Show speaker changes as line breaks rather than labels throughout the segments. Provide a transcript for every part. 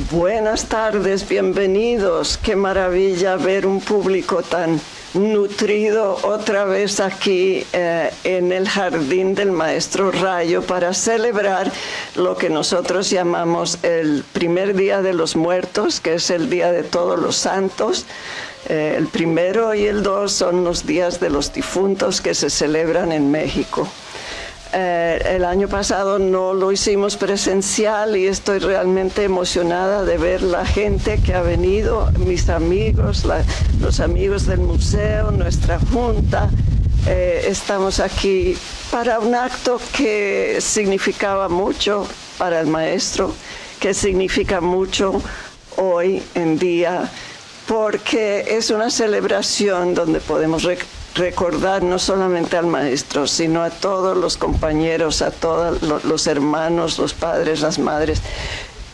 Buenas tardes, bienvenidos. Qué maravilla ver un público tan nutrido otra vez aquí en el jardín del Maestro Rayo para celebrar lo que nosotros llamamos el primer día de los muertos, que es el día de todos los santos. El primero y el 2 son los días de los difuntos que se celebran en México. El año pasado no lo hicimos presencial y estoy realmente emocionada de ver la gente que ha venido, mis amigos, los amigos del museo, nuestra junta. Estamos aquí para un acto que significaba mucho para el maestro, que significa mucho hoy en día, porque es una celebración donde podemos recordar no solamente al maestro, sino a todos los compañeros, a todos los hermanos, los padres, las madres,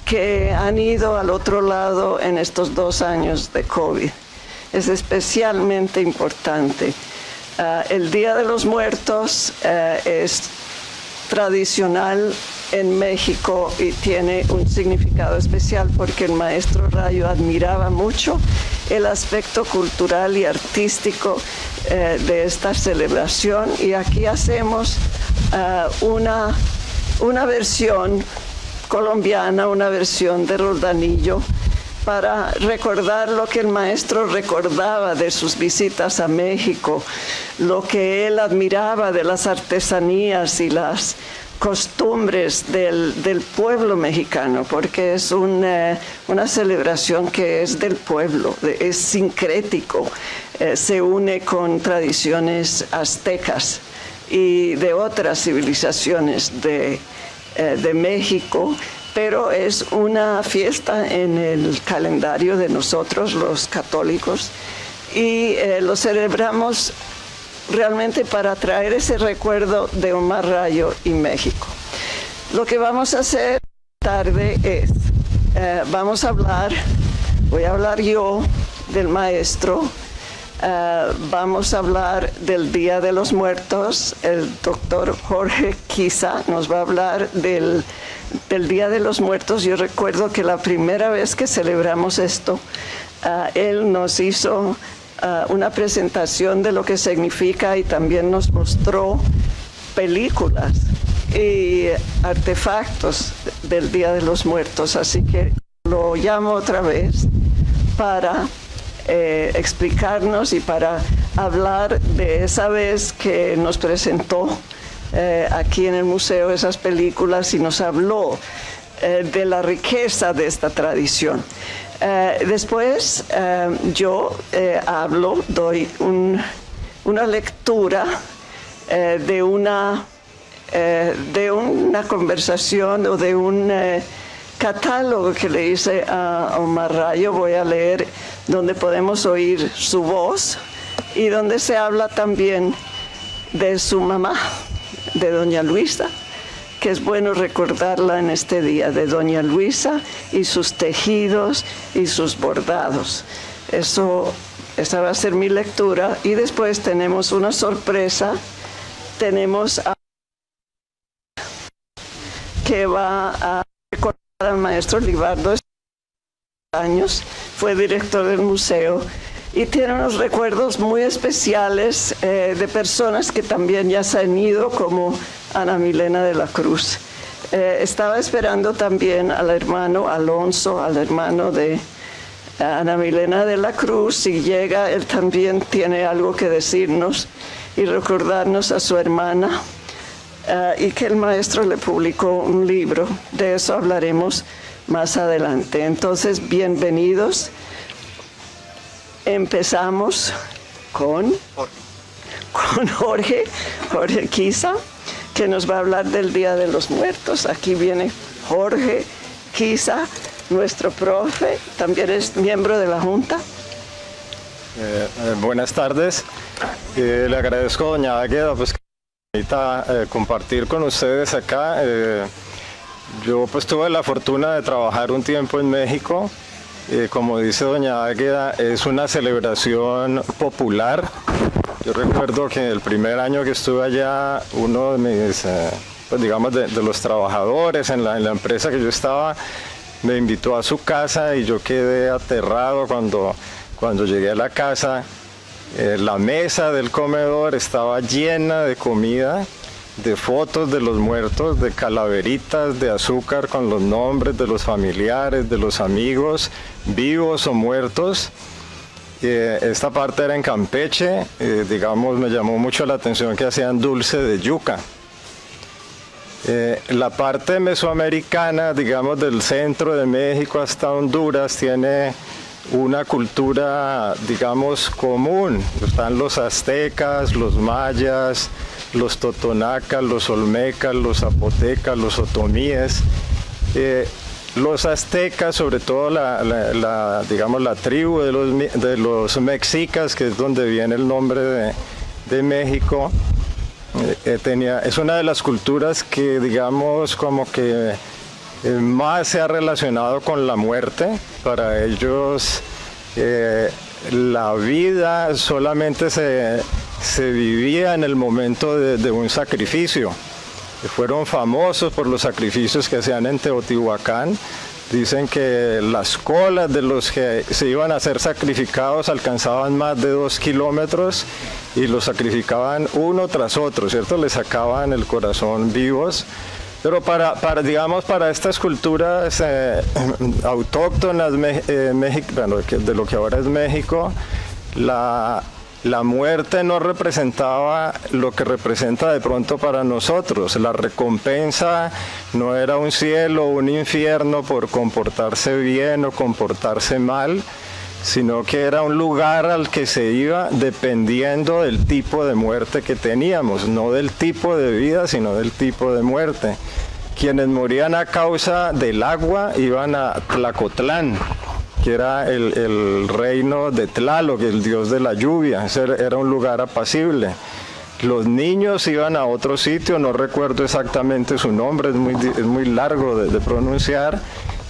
que han ido al otro lado en estos 2 años de COVID. Es especialmente importante. El Día de los Muertos es tradicional en México y tiene un significado especial porque el maestro Rayo admiraba mucho el aspecto cultural y artístico de esta celebración, y aquí hacemos una versión colombiana, una versión de Roldanillo, para recordar lo que el maestro recordaba de sus visitas a México, lo que él admiraba de las artesanías y las costumbres del pueblo mexicano, porque es una celebración que es del pueblo, es sincrético, se une con tradiciones aztecas y de otras civilizaciones de México, pero es una fiesta en el calendario de nosotros los católicos y lo celebramos realmente para traer ese recuerdo de Omar Rayo y México. Lo que vamos a hacer tarde es, voy a hablar yo del maestro, vamos a hablar del Día de los Muertos, el doctor Jorge Quiza nos va a hablar del Día de los Muertos. Yo recuerdo que la primera vez que celebramos esto, él nos hizo una presentación de lo que significa y también nos mostró películas y artefactos del Día de los Muertos, así que lo llamo otra vez para explicarnos y para hablar de esa vez que nos presentó aquí en el museo esas películas y nos habló de la riqueza de esta tradición. Después yo doy una lectura de una conversación o de un catálogo que le hice a Omar Rayo. Voy a leer donde podemos oír su voz y donde se habla también de su mamá, de doña Luisa, que es bueno recordarla en este día, de doña Luisa y sus tejidos y sus bordados. Esa va a ser mi lectura y después tenemos una sorpresa. Tenemos que va a recordar al maestro Libardo años, fue director del museo y tiene unos recuerdos muy especiales de personas que también ya se han ido, como Ana Milena de la Cruz. Estaba esperando también al hermano Alonso, al hermano de Ana Milena de la Cruz. Si llega, él también tiene algo que decirnos y recordarnos a su hermana, y que el maestro le publicó un libro. De eso hablaremos más adelante. Entonces, bienvenidos. Empezamos con Jorge Quiza, que nos va a hablar del Día de los Muertos. Aquí viene Jorge Quiza, nuestro profe, también es miembro de la Junta.
Buenas tardes. Le agradezco a doña Águeda pues, que me invita a compartir con ustedes acá. Yo pues tuve la fortuna de trabajar un tiempo en México. Como dice doña Águeda, es una celebración popular. Yo recuerdo que el primer año que estuve allá, uno de mis, pues digamos, de los trabajadores en la empresa que yo estaba, me invitó a su casa y yo quedé aterrado cuando llegué a la casa. La mesa del comedor estaba llena de comida, de fotos de los muertos, de calaveritas de azúcar con los nombres de los familiares, de los amigos, vivos o muertos. Esta parte era en Campeche, digamos, me llamó mucho la atención que hacían dulce de yuca. La parte mesoamericana, digamos, del centro de México hasta Honduras, tiene una cultura, digamos, común. Están los aztecas, los mayas, los totonacas, los olmecas, los zapotecas, los otomíes. Los aztecas, sobre todo digamos, la tribu de los mexicas, que es donde viene el nombre de México, es una de las culturas que, digamos, como que más se ha relacionado con la muerte. Para ellos la vida solamente se vivía en el momento de un sacrificio. Fueron famosos por los sacrificios que hacían en Teotihuacán. Dicen que las colas de los que se iban a ser sacrificados alcanzaban más de 2 kilómetros y los sacrificaban uno tras otro, ¿cierto? Les sacaban el corazón vivos. Pero digamos, para estas culturas autóctonas de lo que ahora es México, la muerte no representaba lo que representa de pronto para nosotros. La recompensa no era un cielo o un infierno por comportarse bien o comportarse mal, sino que era un lugar al que se iba dependiendo del tipo de muerte que teníamos, no del tipo de vida, sino del tipo de muerte. Quienes morían a causa del agua iban a Tlacotlán, que era el reino de Tlaloc, el dios de la lluvia. Ese era un lugar apacible. Los niños iban a otro sitio, no recuerdo exactamente su nombre, es muy largo de pronunciar,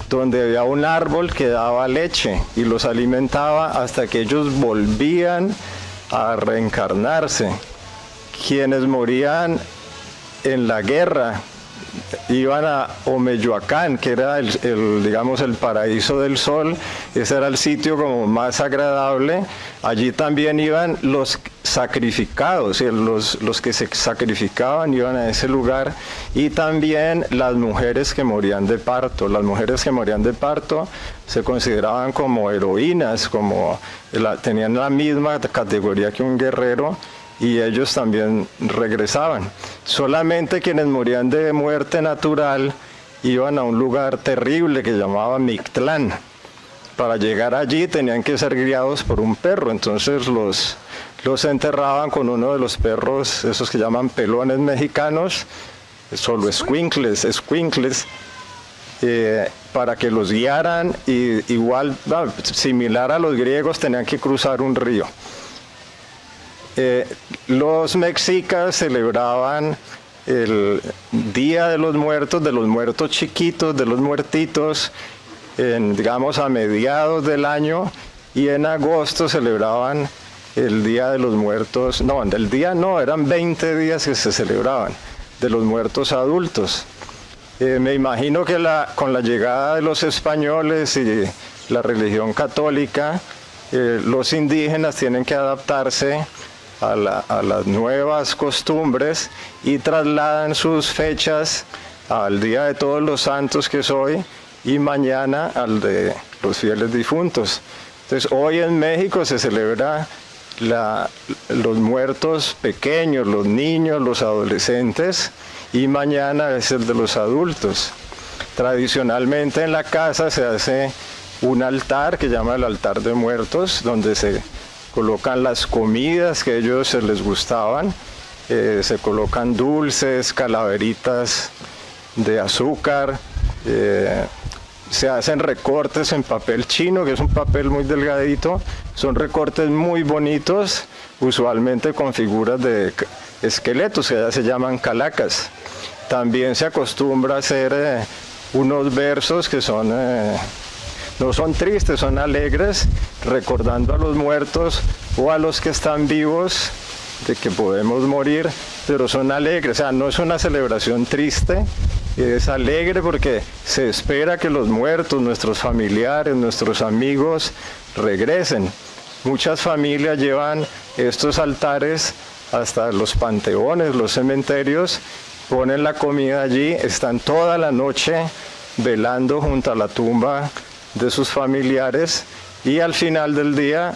donde había un árbol que daba leche y los alimentaba hasta que ellos volvían a reencarnarse. Quienes morían en la guerra iban a Omeyoacán, que era digamos, el paraíso del sol. Ese era el sitio como más agradable. Allí también iban los sacrificados, los que se sacrificaban iban a ese lugar, y también las mujeres que morían de parto. Las mujeres que morían de parto se consideraban como heroínas, tenían la misma categoría que un guerrero, y ellos también regresaban. Solamente quienes morían de muerte natural iban a un lugar terrible que llamaba Mictlán. Para llegar allí tenían que ser guiados por un perro, entonces los enterraban con uno de los perros, esos que llaman pelones mexicanos, solo escuincles, para que los guiaran, y igual, similar a los griegos, tenían que cruzar un río. Los mexicas celebraban el Día de los muertos chiquitos, de los muertitos, digamos a mediados del año, y en agosto celebraban el Día de los Muertos. No, eran 20 días que se celebraban, de los muertos adultos. Me imagino que con la llegada de los españoles y la religión católica, los indígenas tienen que adaptarse a las nuevas costumbres y trasladan sus fechas al Día de Todos los Santos, que es hoy, y mañana al de los fieles difuntos. Entonces, hoy en México se celebra los muertos pequeños, los niños, los adolescentes, y mañana es el de los adultos. Tradicionalmente en la casa se hace un altar que llama el altar de muertos, donde se colocan las comidas que a ellos les gustaban, se colocan dulces, calaveritas de azúcar, se hacen recortes en papel chino, que es un papel muy delgadito. Son recortes muy bonitos, usualmente con figuras de esqueletos, que ya se llaman calacas. También se acostumbra a hacer unos versos que no son tristes, son alegres, recordando a los muertos o a los que están vivos, de que podemos morir, pero son alegres. O sea, no es una celebración triste, es alegre porque se espera que los muertos, nuestros familiares, nuestros amigos regresen. Muchas familias llevan estos altares hasta los panteones, los cementerios, ponen la comida allí, están toda la noche velando junto a la tumba de sus familiares y al final del día,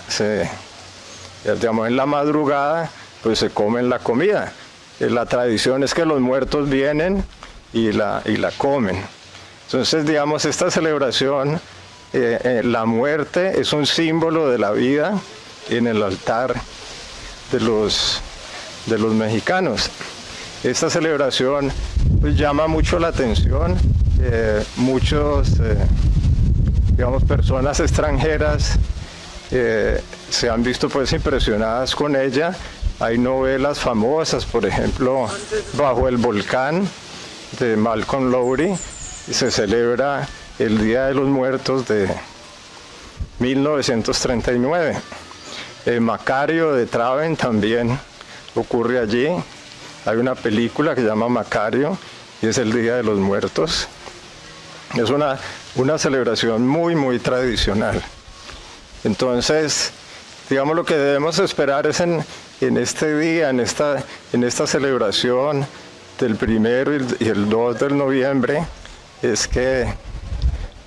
digamos en la madrugada, pues se comen la comida. La tradición es que los muertos vienen y la comen. Entonces, digamos, esta celebración, la muerte es un símbolo de la vida en el altar de los mexicanos. Esta celebración pues llama mucho la atención. Digamos, personas extranjeras se han visto pues impresionadas con ella. Hay novelas famosas, por ejemplo, Bajo el volcán de Malcolm Lowry, y se celebra el Día de los Muertos de 1939. Macario de Traven también ocurre allí. Hay una película que se llama Macario y es el Día de los Muertos. Es una celebración muy, muy tradicional. Entonces, digamos, lo que debemos esperar es en este día, en esta celebración del 1 y el 2 de noviembre, es que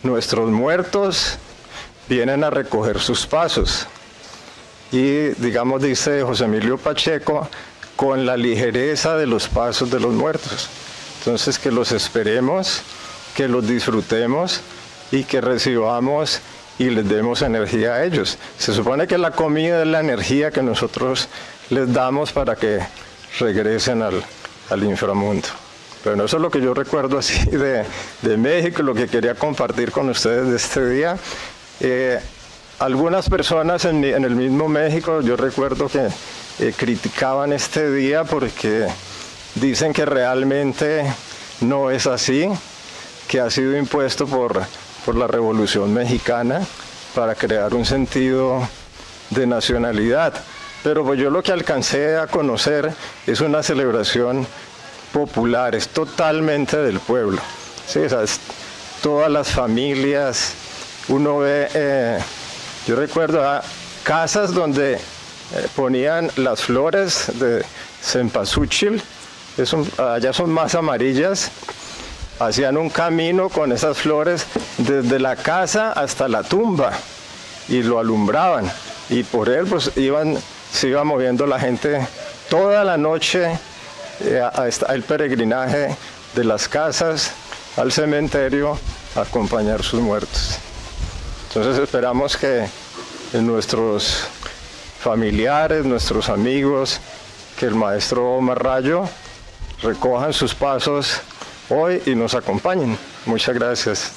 nuestros muertos vienen a recoger sus pasos. Y, digamos, dice José Emilio Pacheco, con la ligereza de los pasos de los muertos. Entonces, que los esperemos, que los disfrutemos y que recibamos y les demos energía a ellos. Se supone que la comida es la energía que nosotros les damos para que regresen al inframundo. Pero eso es lo que yo recuerdo así de México, lo que quería compartir con ustedes de este día. Algunas personas en el mismo México, yo recuerdo que criticaban este día porque dicen que realmente no es así, que ha sido impuesto por la Revolución Mexicana para crear un sentido de nacionalidad. Pero pues yo lo que alcancé a conocer es una celebración popular, es totalmente del pueblo. Sí, o sea, todas las familias, uno ve, yo recuerdo casas donde ponían las flores de cempasúchil, allá son más amarillas, hacían un camino con esas flores desde la casa hasta la tumba y lo alumbraban, y por él pues se iba moviendo la gente toda la noche al peregrinaje de las casas al cementerio a acompañar sus muertos. Entonces esperamos que nuestros familiares, nuestros amigos, que el maestro Omar Rayo recojan sus pasos hoy y nos acompañen. Muchas gracias.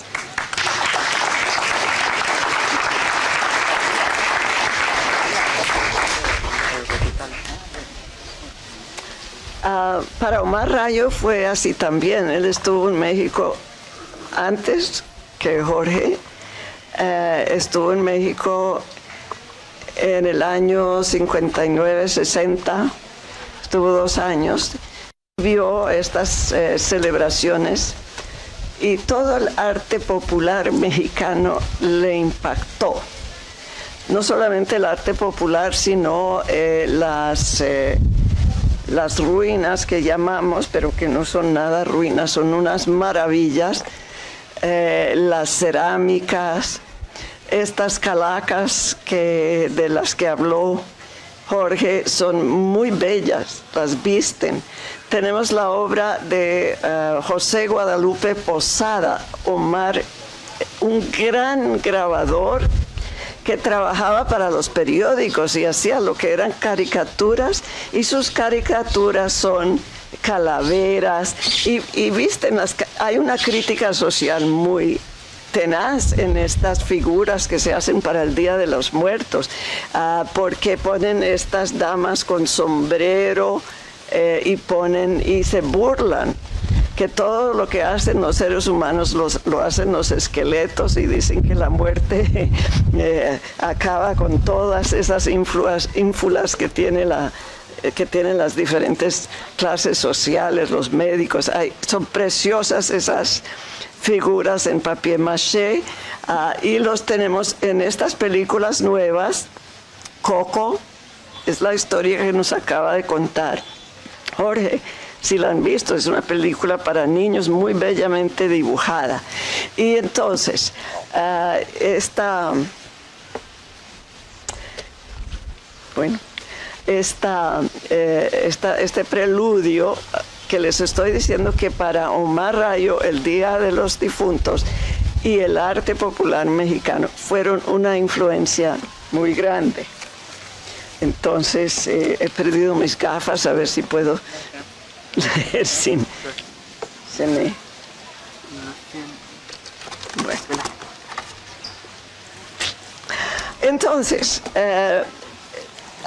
Para Omar Rayo fue así también. Él estuvo en México antes que Jorge. Estuvo en México en el año 59-60. Estuvo 2 años. Vio estas celebraciones y todo el arte popular mexicano le impactó. No solamente el arte popular, sino las ruinas que llamamos, pero que no son nada ruinas, son unas maravillas. Las cerámicas, estas calacas de las que habló Jorge, son muy bellas, las visten. Tenemos la obra de José Guadalupe Posada, Omar, un gran grabador que trabajaba para los periódicos y hacía lo que eran caricaturas, y sus caricaturas son calaveras y visten hay una crítica social muy tenaz en estas figuras que se hacen para el Día de los Muertos, porque ponen estas damas con sombrero y se burlan que todo lo que hacen los seres humanos lo hacen los esqueletos, y dicen que la muerte acaba con todas esas ínfulas que tiene que tienen las diferentes clases sociales, los médicos. Son preciosas esas figuras en papier maché, y los tenemos en estas películas nuevas. Coco es la historia que nos acaba de contar Jorge. Si la han visto, es una película para niños muy bellamente dibujada. Y entonces, este preludio que les estoy diciendo, que para Omar Rayo el Día de los Difuntos y el arte popular mexicano fueron una influencia muy grande. Entonces he perdido mis gafas, a ver si puedo leer sin... Bueno. Entonces,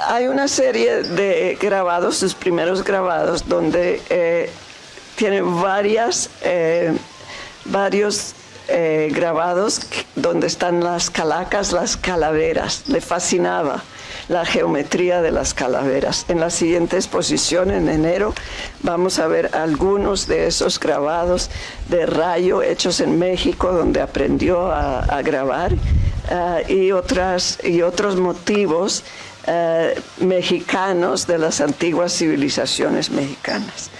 hay una serie de grabados, sus primeros grabados, donde tiene varios grabados donde están las calacas, las calaveras. Le fascinaba la geometría de las calaveras. En la siguiente exposición, en enero, vamos a ver algunos de esos grabados de Rayo hechos en México, donde aprendió a grabar, y otros motivos mexicanos de las antiguas civilizaciones mexicanas.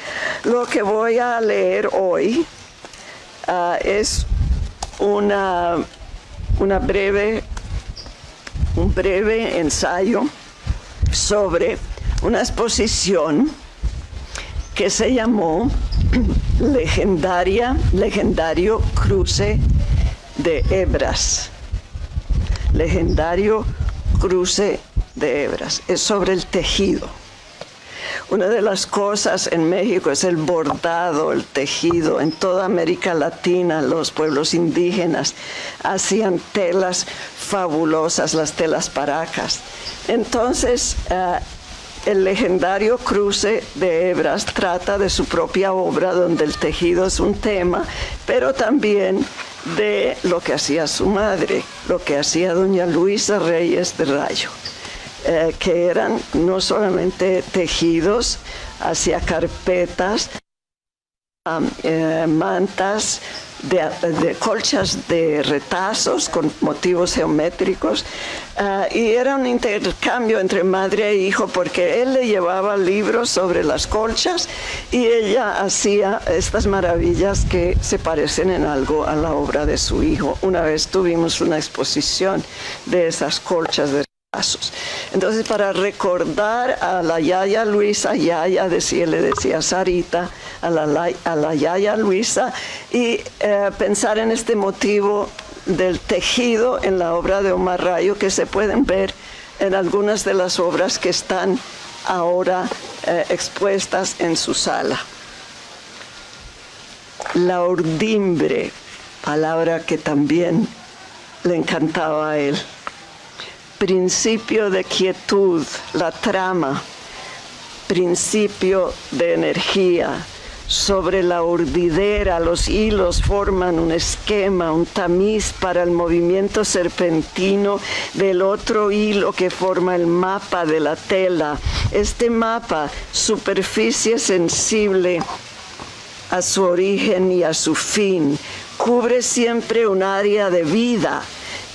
Lo que voy a leer hoy es un breve ensayo sobre una exposición que se llamó Legendario Cruce de Hebras. Legendario Cruce de Hebras. Es sobre el tejido. Una de las cosas en México es el bordado, el tejido. En toda América Latina, los pueblos indígenas hacían telas fabulosas, las telas paracas. Entonces, el legendario Cruce de Hebras trata de su propia obra, donde el tejido es un tema, pero también de lo que hacía su madre, lo que hacía doña Luisa Reyes de Rayo. Que eran no solamente tejidos, hacía carpetas, mantas, de colchas de retazos con motivos geométricos, y era un intercambio entre madre e hijo, porque él le llevaba libros sobre las colchas y ella hacía estas maravillas que se parecen en algo a la obra de su hijo. Una vez tuvimos una exposición de esas colchas de retazos. Entonces, para recordar a la Yaya Luisa, le decía Sarita, a la Yaya Luisa, y pensar en este motivo del tejido en la obra de Omar Rayo, que se pueden ver en algunas de las obras que están ahora expuestas en su sala. La urdimbre, palabra que también le encantaba a él. Principio de quietud, la trama, principio de energía. Sobre la urdidera, los hilos forman un esquema, un tamiz para el movimiento serpentino del otro hilo que forma el mapa de la tela. Este mapa, superficie sensible a su origen y a su fin, cubre siempre un área de vida.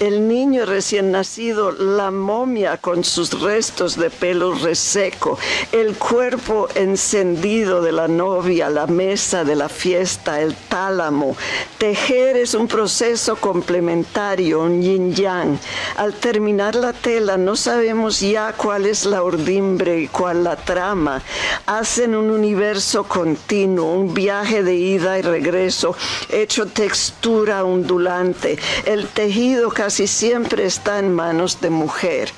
El niño recién nacido, la momia con sus restos de pelo reseco, el cuerpo encendido de la novia, la mesa de la fiesta, el tálamo. Tejer es un proceso complementario, un yin-yang. Al terminar la tela no sabemos ya cuál es la urdimbre y cuál la trama. Hacen un universo continuo, un viaje de ida y regreso, hecho textura ondulante. El tejido casi siempre está en manos de mujer.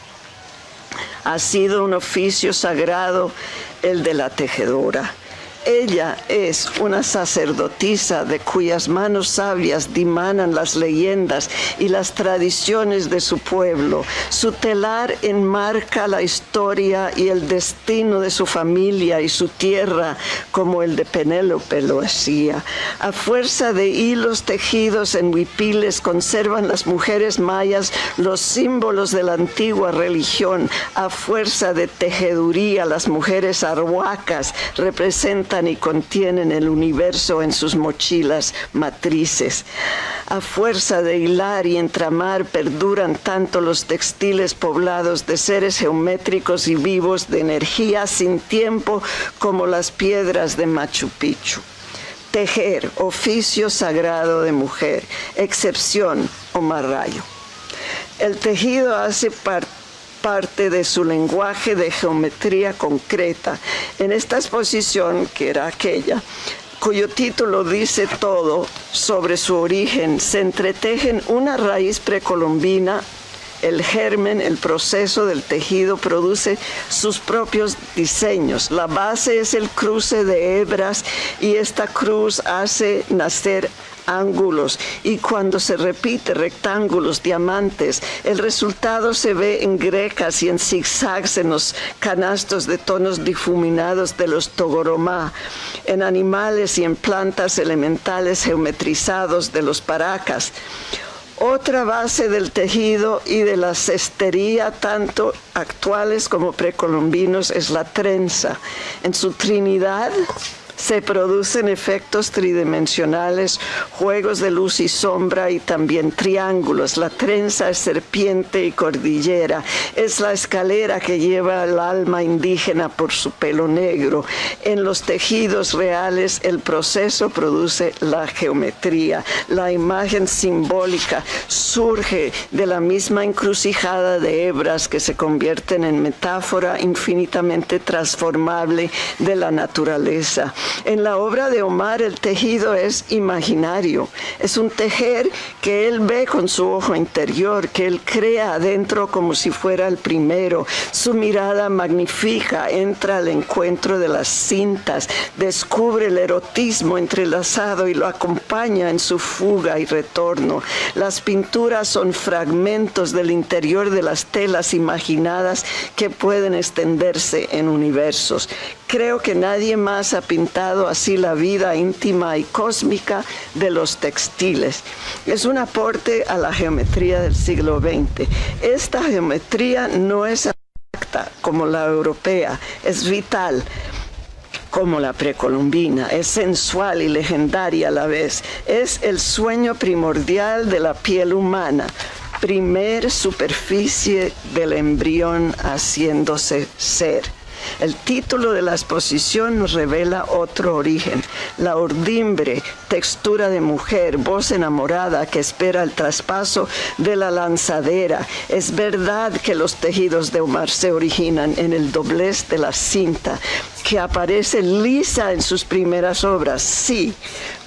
Ha sido un oficio sagrado el de la tejedora. Ella es una sacerdotisa de cuyas manos sabias dimanan las leyendas y las tradiciones de su pueblo. Su telar enmarca la historia y el destino de su familia y su tierra, como el de Penélope lo hacía. A fuerza de hilos tejidos en huipiles conservan las mujeres mayas los símbolos de la antigua religión. A fuerza de tejeduría, las mujeres arhuacas representan y contienen el universo en sus mochilas matrices. A fuerza de hilar y entramar perduran tanto los textiles poblados de seres geométricos y vivos de energía sin tiempo como las piedras de Machu Picchu. Tejer, oficio sagrado de mujer, excepción Omar Rayo. El tejido hace parte de su lenguaje de geometría concreta. En esta exposición, que era aquella, cuyo título dice todo sobre su origen, se entretejen una raíz precolombina. El germen, el proceso del tejido produce sus propios diseños. La base es el cruce de hebras y esta cruz hace nacer ángulos, y cuando se repite rectángulos, diamantes, el resultado se ve en grecas y en zigzags en los canastos de tonos difuminados de los togoromá, en animales y en plantas elementales geometrizados de los paracas. Otra base del tejido y de la cestería, tanto actuales como precolombinos, es la trenza. En su trinidad se producen efectos tridimensionales, juegos de luz y sombra y también triángulos. La trenza es serpiente y cordillera. Es la escalera que lleva al alma indígena por su pelo negro. En los tejidos reales el proceso produce la geometría. La imagen simbólica surge de la misma encrucijada de hebras que se convierten en metáfora infinitamente transformable de la naturaleza. En la obra de Omar el tejido es imaginario, es un tejer que él ve con su ojo interior, que él crea adentro como si fuera el primero. Su mirada magnifica, entra al encuentro de las cintas, descubre el erotismo entrelazado y lo acompaña en su fuga y retorno. Las pinturas son fragmentos del interior de las telas imaginadas que pueden extenderse en universos. Creo que nadie más ha pintado así la vida íntima y cósmica de los textiles. Es un aporte a la geometría del siglo XX. Esta geometría no es abstracta como la europea, es vital como la precolombina, es sensual y legendaria a la vez. Es el sueño primordial de la piel humana, primer superficie del embrión haciéndose ser. El título de la exposición nos revela otro origen, la urdimbre, textura de mujer, voz enamorada que espera el traspaso de la lanzadera. Es verdad que los tejidos de Omar se originan en el doblez de la cinta, que aparece lisa en sus primeras obras. Sí,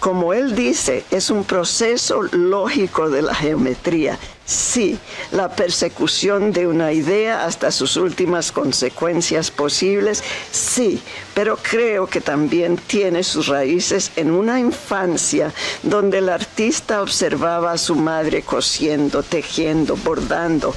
como él dice, es un proceso lógico de la geometría. Sí, la persecución de una idea hasta sus últimas consecuencias posibles, sí, pero creo que también tiene sus raíces en una infancia donde el artista observaba a su madre cosiendo, tejiendo, bordando.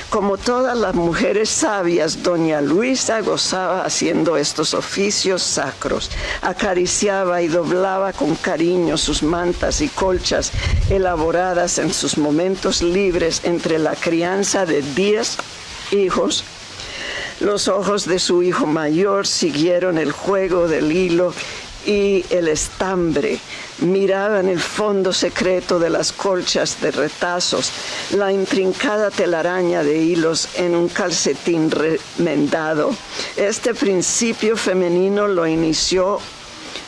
Como todas las mujeres sabias, doña Luisa gozaba haciendo estos oficios sacros, acariciaba y doblaba con cariño sus mantas y colchas elaboradas en sus momentos libres entre la crianza de 10 hijos. Los ojos de su hijo mayor siguieron el juego del hilo y el estambre, miraban el fondo secreto de las colchas de retazos, la intrincada telaraña de hilos en un calcetín remendado. Este principio femenino lo inició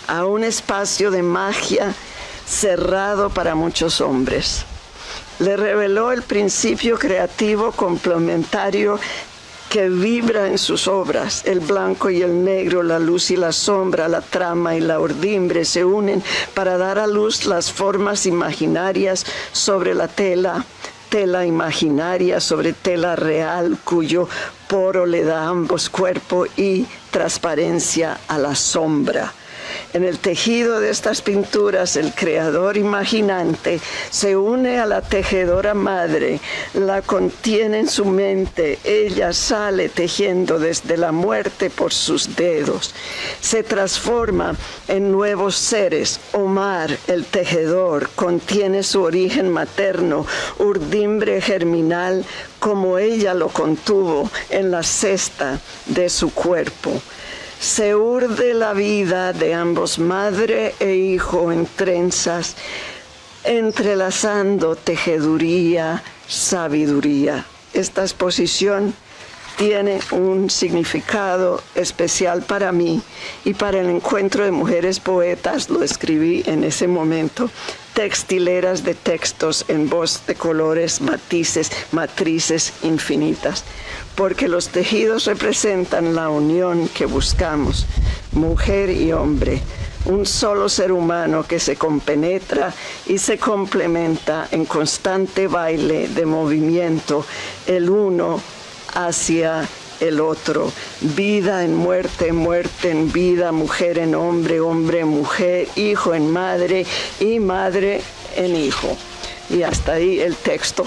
a un espacio de magia cerrado para muchos hombres. Le reveló el principio creativo complementario que vibra en sus obras. El blanco y el negro, la luz y la sombra, la trama y la urdimbre se unen para dar a luz las formas imaginarias sobre la tela imaginaria sobre tela real, cuyo poro le da ambos cuerpo y transparencia a la sombra. En el tejido de estas pinturas, el creador imaginante se une a la tejedora madre, la contiene en su mente, ella sale tejiendo desde la muerte por sus dedos. Se transforma en nuevos seres. Omar, el tejedor, contiene su origen materno, urdimbre germinal, como ella lo contuvo en la cesta de su cuerpo. Se urde la vida de ambos, madre e hijo, en trenzas, entrelazando tejeduría, sabiduría. Esta exposición tiene un significado especial para mí y para el encuentro de mujeres poetas. Lo escribí en ese momento. Textileras de textos en voz de colores, matices, matrices infinitas. Porque los tejidos representan la unión que buscamos, mujer y hombre, un solo ser humano que se compenetra y se complementa en constante baile de movimiento, el uno hacia el otro, vida en muerte, muerte en vida, mujer en hombre, hombre en mujer, hijo en madre y madre en hijo. Y hasta ahí el texto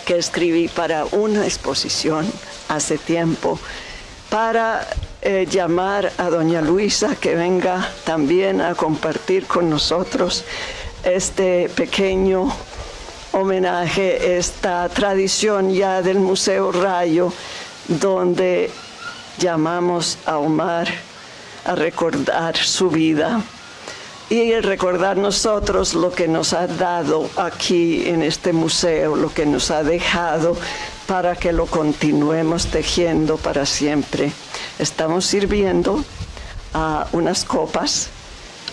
que escribí para una exposición hace tiempo, para llamar a doña Luisa que venga también a compartir con nosotros este pequeño homenaje, esta tradición ya del Museo Rayo, donde llamamos a Omar a recordar su vida y recordar nosotros lo que nos ha dado aquí en este museo, lo que nos ha dejado para que lo continuemos tejiendo para siempre. Estamos sirviendo a unas copas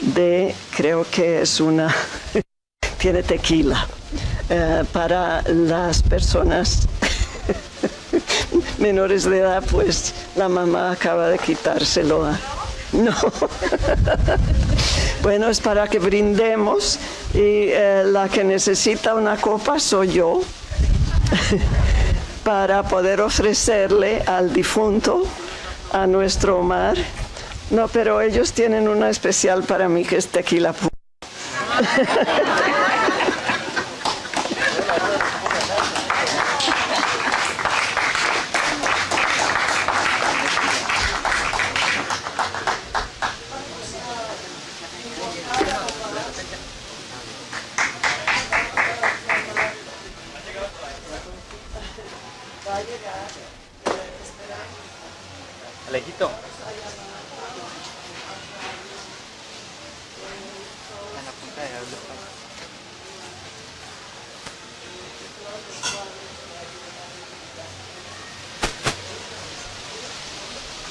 de, creo que es una, tiene tequila, para las personas menores de edad, pues la mamá acaba de quitárselo no. Bueno, es para que brindemos y la que necesita una copa soy yo para poder ofrecerle al difunto, a nuestro Omar. No, pero ellos tienen una especial para mí que es tequila puro.
Alejito.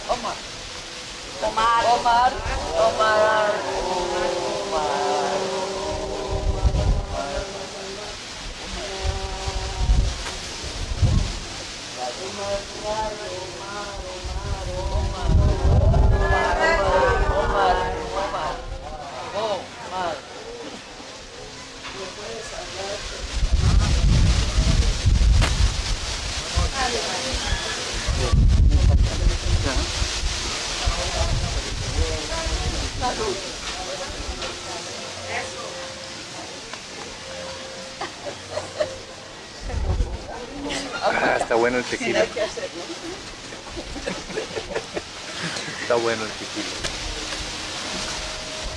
Omar. Omar. Omar. Omar.
Ah, está bueno el tequila. Está bueno el tequila.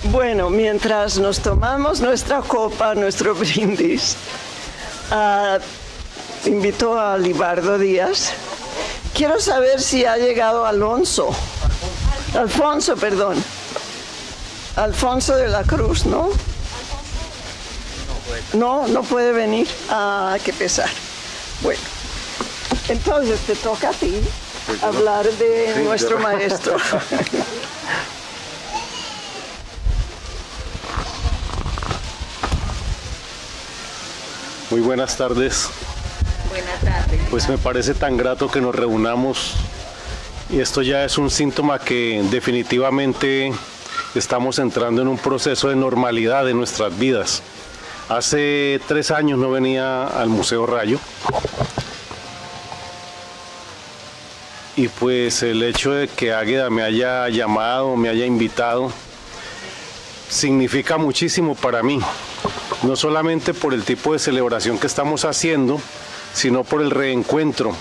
Bueno, mientras nos tomamos nuestra copa, nuestro brindis, invito a Libardo Díaz. Quiero saber si ha llegado Alfonso, perdón. Alfonso de la Cruz, ¿no? No puede venir. Ah, qué pesar. Bueno, entonces te toca a ti hablar de nuestro maestro.
Muy buenas tardes.
Buenas tardes.
Pues me parece tan grato que nos reunamos y esto ya es un síntoma que definitivamente estamos entrando en un proceso de normalidad de nuestras vidas. Hace 3 años no venía al Museo Rayo y pues el hecho de que Águeda me haya llamado, me haya invitado, significa muchísimo para mí, no solamente por el tipo de celebración que estamos haciendo, sino por el reencuentro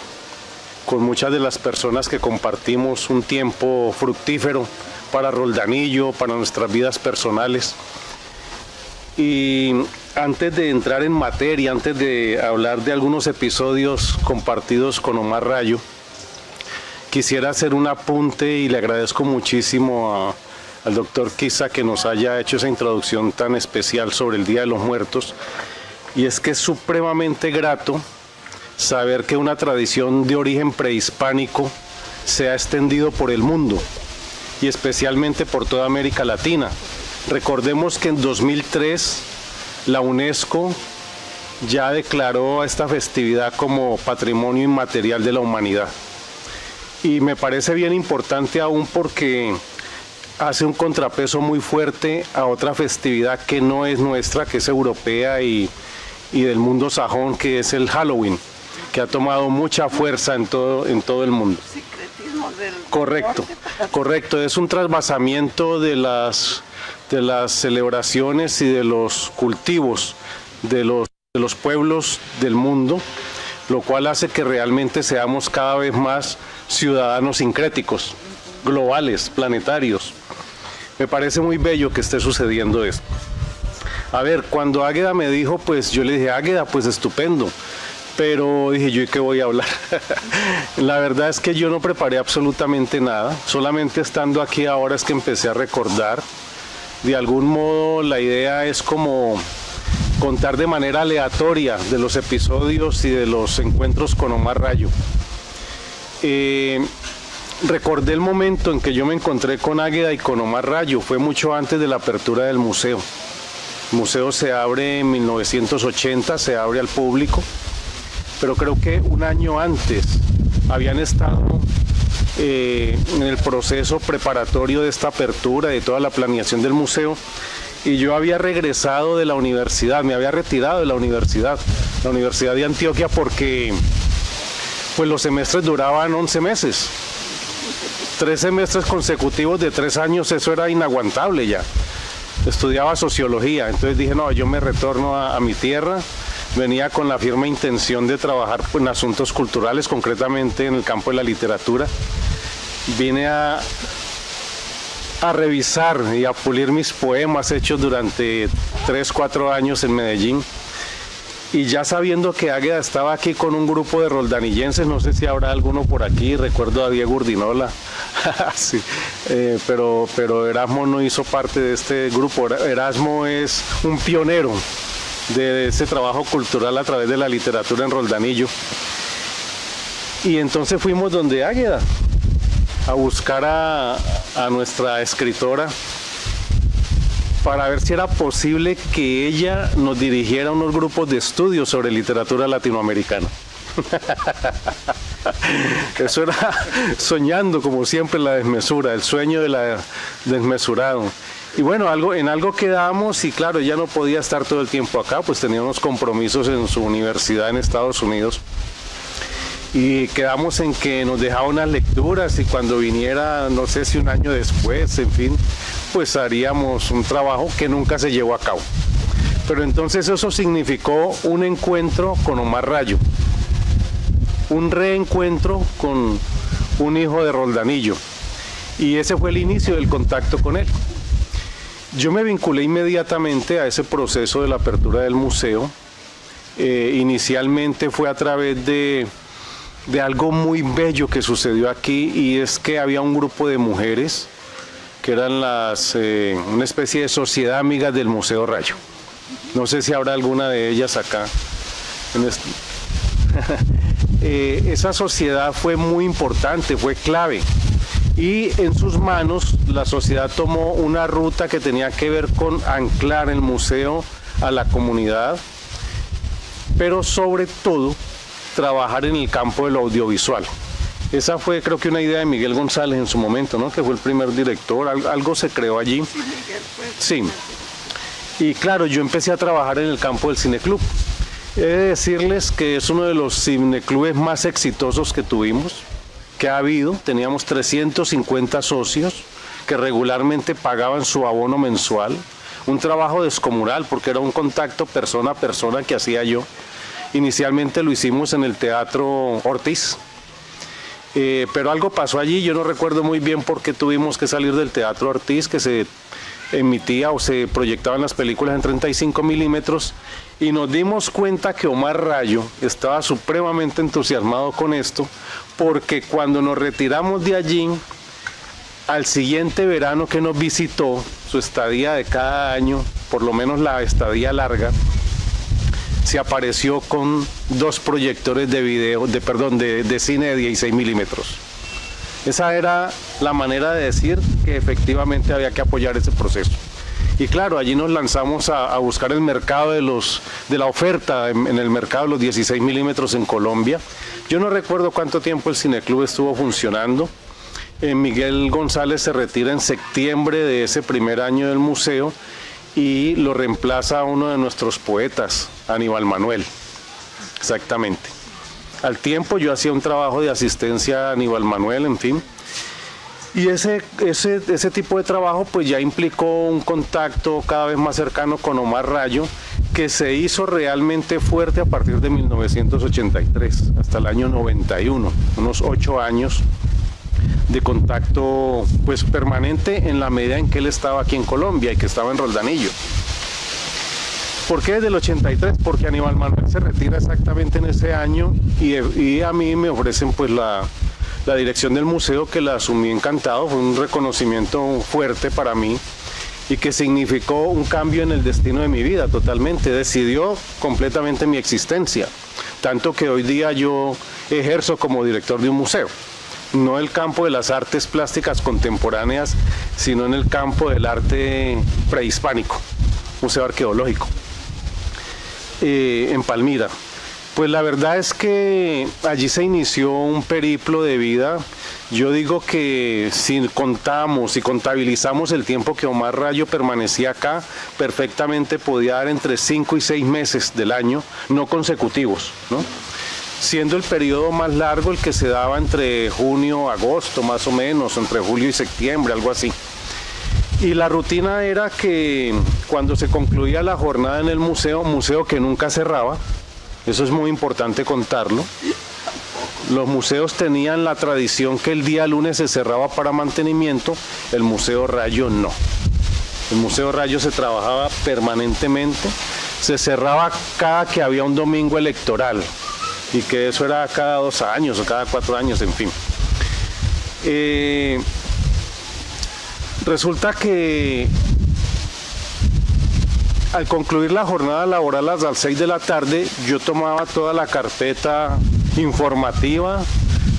con muchas de las personas que compartimos un tiempo fructífero para Roldanillo, para nuestras vidas personales. Y antes de entrar en materia, antes de hablar de algunos episodios compartidos con Omar Rayo, quisiera hacer un apunte y le agradezco muchísimo al doctor Quisa que nos haya hecho esa introducción tan especial sobre el Día de los Muertos. Y es que es supremamente grato saber que una tradición de origen prehispánico se ha extendido por el mundo y especialmente por toda América Latina. Recordemos que en 2003 la UNESCO ya declaró a esta festividad como Patrimonio Inmaterial de la Humanidad. Y me parece bien importante aún porque hace un contrapeso muy fuerte a otra festividad que no es nuestra, que es europea y del mundo sajón, que es el Halloween, que ha tomado mucha fuerza en todo el mundo. Correcto, es un trasvasamiento de las celebraciones y de los cultivos de los pueblos del mundo, lo cual hace que realmente seamos cada vez más ciudadanos sincréticos, globales, planetarios. Me parece muy bello que esté sucediendo esto. A ver, cuando Águeda me dijo, pues yo le dije, Águeda, pues estupendo. Pero dije yo, ¿y qué voy a hablar? La verdad es que yo no preparé absolutamente nada, solamente estando aquí ahora es que empecé a recordar. De algún modo la idea es como contar de manera aleatoria de los episodios y de los encuentros con Omar Rayo. Recordé el momento en que yo me encontré con Águeda y con Omar Rayo, fue mucho antes de la apertura del museo. El museo se abre en 1980, se abre al público, pero creo que un año antes habían estado en el proceso preparatorio de esta apertura, de toda la planeación del museo, y yo había regresado de la universidad, me había retirado de la Universidad de Antioquia, porque pues los semestres duraban 11 meses. 3 semestres consecutivos de 3 años, eso era inaguantable ya. Estudiaba sociología, entonces dije, no, yo me retorno a mi tierra. Venía con la firme intención de trabajar en asuntos culturales, concretamente en el campo de la literatura. Vine a revisar y a pulir mis poemas hechos durante 3-4 años en Medellín. Y ya sabiendo que Águeda estaba aquí con un grupo de roldanillenses, no sé si habrá alguno por aquí, recuerdo a Diego Urdinola, sí, pero Erasmo no hizo parte de este grupo. Erasmo es un pionero de ese trabajo cultural a través de la literatura en Roldanillo. Y entonces fuimos donde Águeda a buscar a nuestra escritora para ver si era posible que ella nos dirigiera a unos grupos de estudios sobre literatura latinoamericana. Eso era soñando, como siempre, la desmesura, el sueño de la desmesurado. Y bueno, en algo quedamos, y claro, ella no podía estar todo el tiempo acá, pues tenía unos compromisos en su universidad en Estados Unidos. Y quedamos en que nos dejaba unas lecturas y cuando viniera, no sé si un año después, en fin, pues haríamos un trabajo que nunca se llevó a cabo. Pero entonces eso significó un encuentro con Omar Rayo, un reencuentro con un hijo de Roldanillo, y ese fue el inicio del contacto con él. Yo me vinculé inmediatamente a ese proceso de la apertura del museo. Inicialmente fue a través de algo muy bello que sucedió aquí, y es que había un grupo de mujeres que eran una especie de sociedad amigas del Museo Rayo. No sé si habrá alguna de ellas acá. Esa sociedad fue muy importante, fue clave, y en sus manos la sociedad tomó una ruta que tenía que ver con anclar el museo a la comunidad, pero sobre todo trabajar en el campo de lo audiovisual. Esa fue, creo que, una idea de Miguel González en su momento, ¿no? Que fue el primer director, algo se creó allí. Sí. Y claro, yo empecé a trabajar en el campo del cineclub. He de decirles que es uno de los cineclubes más exitosos que tuvimos, que ha habido. Teníamos 350 socios que regularmente pagaban su abono mensual. un trabajo descomunal porque era un contacto persona a persona que hacía yo. Inicialmente lo hicimos en el Teatro Ortiz, pero algo pasó allí, yo no recuerdo muy bien por qué tuvimos que salir del Teatro Ortiz, que se emitía o se proyectaban las películas en 35 milímetros, y nos dimos cuenta que Omar Rayo estaba supremamente entusiasmado con esto, porque cuando nos retiramos de allí, al siguiente verano que nos visitó, su estadía de cada año, por lo menos la estadía larga, se apareció con 2 proyectores de cine de 16 milímetros. Esa era la manera de decir que efectivamente había que apoyar ese proceso. Y claro, allí nos lanzamos a buscar el mercado de la oferta en el mercado de los 16 milímetros en Colombia. Yo no recuerdo cuánto tiempo el Cineclub estuvo funcionando. Miguel González se retira en septiembre de ese primer año del museo y lo reemplaza uno de nuestros poetas, Aníbal Manuel. Exactamente. Al tiempo yo hacía un trabajo de asistencia a Aníbal Manuel, en fin. Y ese tipo de trabajo pues ya implicó un contacto cada vez más cercano con Omar Rayo, que se hizo realmente fuerte a partir de 1983 hasta el año 91, unos 8 años de contacto pues permanente en la medida en que él estaba aquí en Colombia y que estaba en Roldanillo. ¿Por qué desde el 83? Porque Aníbal Manuel se retira exactamente en ese año y a mí me ofrecen pues la dirección del museo, que la asumí encantado. Fue un reconocimiento fuerte para mí y que significó un cambio en el destino de mi vida totalmente. Decidió completamente mi existencia, tanto que hoy día yo ejerzo como director de un museo. No en el campo de las artes plásticas contemporáneas, sino en el campo del arte prehispánico, museo arqueológico, en Palmira. Pues la verdad es que allí se inició un periplo de vida. Yo digo que si contamos y contabilizamos el tiempo que Omar Rayo permanecía acá, perfectamente podía dar entre 5 y 6 meses del año, no consecutivos, ¿no? Siendo el periodo más largo el que se daba entre junio, agosto, más o menos, entre julio y septiembre, algo así. Y la rutina era que cuando se concluía la jornada en el museo que nunca cerraba, eso es muy importante contarlo, los museos tenían la tradición que el día lunes se cerraba para mantenimiento, el Museo Rayo no. El Museo Rayo se trabajaba permanentemente, se cerraba cada que había un domingo electoral, y que eso era cada 2 años o cada 4 años, en fin. Resulta que al concluir la jornada laboral a las 6 de la tarde, yo tomaba toda la carpeta informativa,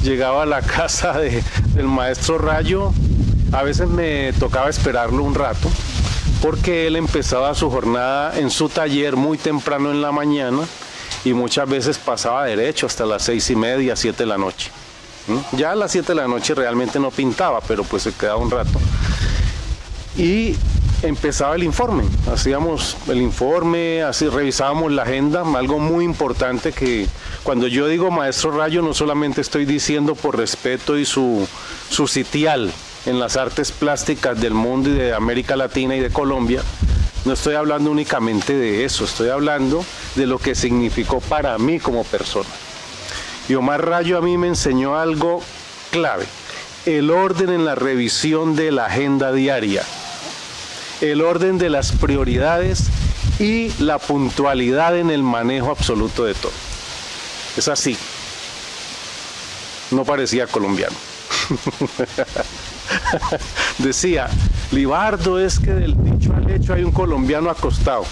llegaba a la casa del maestro Rayo, a veces me tocaba esperarlo un rato, porque él empezaba su jornada en su taller muy temprano en la mañana, y muchas veces pasaba derecho hasta las 6:30, 7 de la noche. Ya a las 7 de la noche realmente no pintaba, pero pues se quedaba un rato. Y empezaba el informe, hacíamos el informe, así revisábamos la agenda, algo muy importante que cuando yo digo maestro Rayo no solamente estoy diciendo por respeto y su sitial en las artes plásticas del mundo y de América Latina y de Colombia, no estoy hablando únicamente de eso, estoy hablando de lo que significó para mí como persona. Y Omar Rayo a mí me enseñó algo clave, el orden en la revisión de la agenda diaria, el orden de las prioridades y la puntualidad en el manejo absoluto de todo. Es así. No parecía colombiano. Decía, Libardo, es que del dicho al hecho hay un colombiano acostado.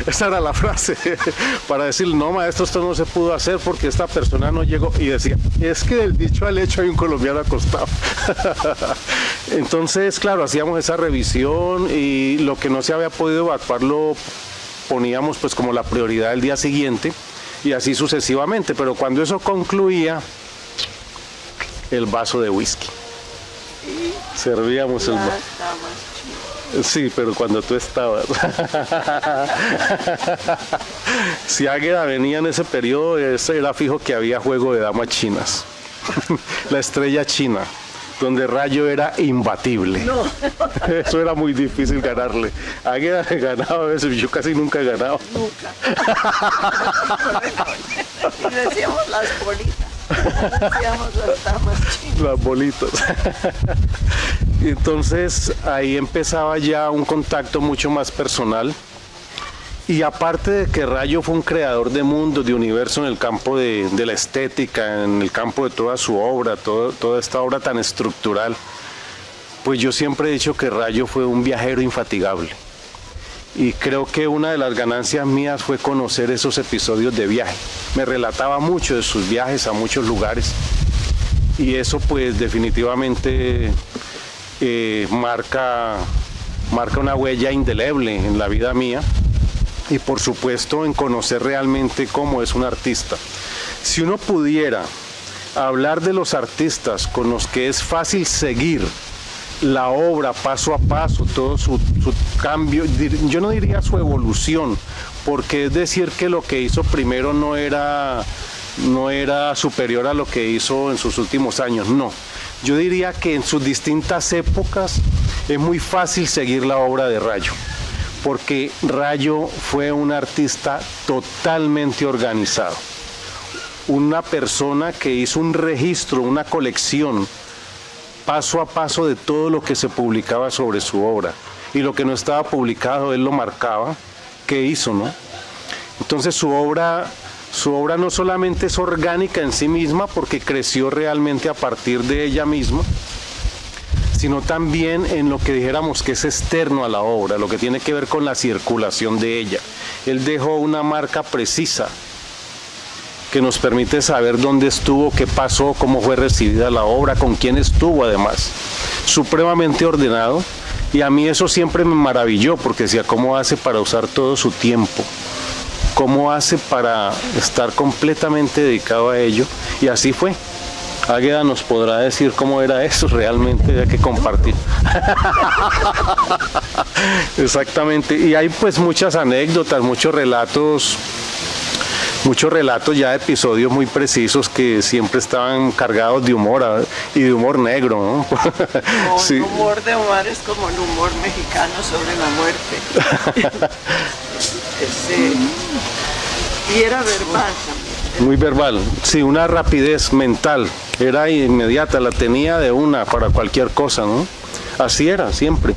Esa era la frase para decir, no maestro, esto no se pudo hacer porque esta persona no llegó. Y decía, es que del dicho al hecho hay un colombiano acostado. Entonces, claro, hacíamos esa revisión y lo que no se había podido evacuar lo poníamos pues como la prioridad del día siguiente y así sucesivamente. Pero cuando eso concluía, el vaso de whisky. Servíamos el vaso. Sí, pero cuando tú estabas. Si Águeda venía en ese periodo, ese era fijo que había juego de damas chinas. La estrella china. donde Rayo era imbatible.
No.
Eso era muy difícil ganarle. Águeda le ganaba a veces, yo casi nunca he ganado.
Nunca. Y decíamos las bolitas. Decíamos las damas chinas.
Las bolitas. Entonces ahí empezaba ya un contacto mucho más personal. Y aparte de que Rayo fue un creador de mundos, de universo en el campo de la estética, en el campo de toda su obra, toda esta obra tan estructural, pues yo siempre he dicho que Rayo fue un viajero infatigable. Y creo que una de las ganancias mías fue conocer esos episodios de viaje. Me relataba mucho de sus viajes a muchos lugares. Y eso pues definitivamente marca una huella indeleble en la vida mía. Y por supuesto en conocer realmente cómo es un artista. Si uno pudiera hablar de los artistas con los que es fácil seguir la obra paso a paso, todo su cambio, yo no diría su evolución, porque es decir que lo que hizo primero no era superior a lo que hizo en sus últimos años, no. Yo diría que en sus distintas épocas es muy fácil seguir la obra de Rayo, porque Rayo fue un artista totalmente organizado, una persona que hizo un registro, una colección, paso a paso de todo lo que se publicaba sobre su obra, y lo que no estaba publicado él lo marcaba, qué hizo, ¿no? Entonces su obra no solamente es orgánica en sí misma, porque creció realmente a partir de ella misma, sino también en lo que dijéramos que es externo a la obra, lo que tiene que ver con la circulación de ella. Él dejó una marca precisa que nos permite saber dónde estuvo, qué pasó, cómo fue recibida la obra, con quién estuvo además. Supremamente ordenado, y a mí eso siempre me maravilló, porque decía, ¿cómo hace para usar todo su tiempo? ¿Cómo hace para estar completamente dedicado a ello? Y así fue. Águeda nos podrá decir cómo era eso realmente, hay que compartir. Exactamente, y hay pues muchas anécdotas, muchos relatos ya de episodios muy precisos que siempre estaban cargados de humor y de humor negro, ¿no?
Sí. El humor de Omar es como el humor mexicano sobre la muerte. Y era verbal también.
Muy verbal, sí, una rapidez mental, era inmediata, la tenía de una para cualquier cosa, ¿no? Así era, siempre.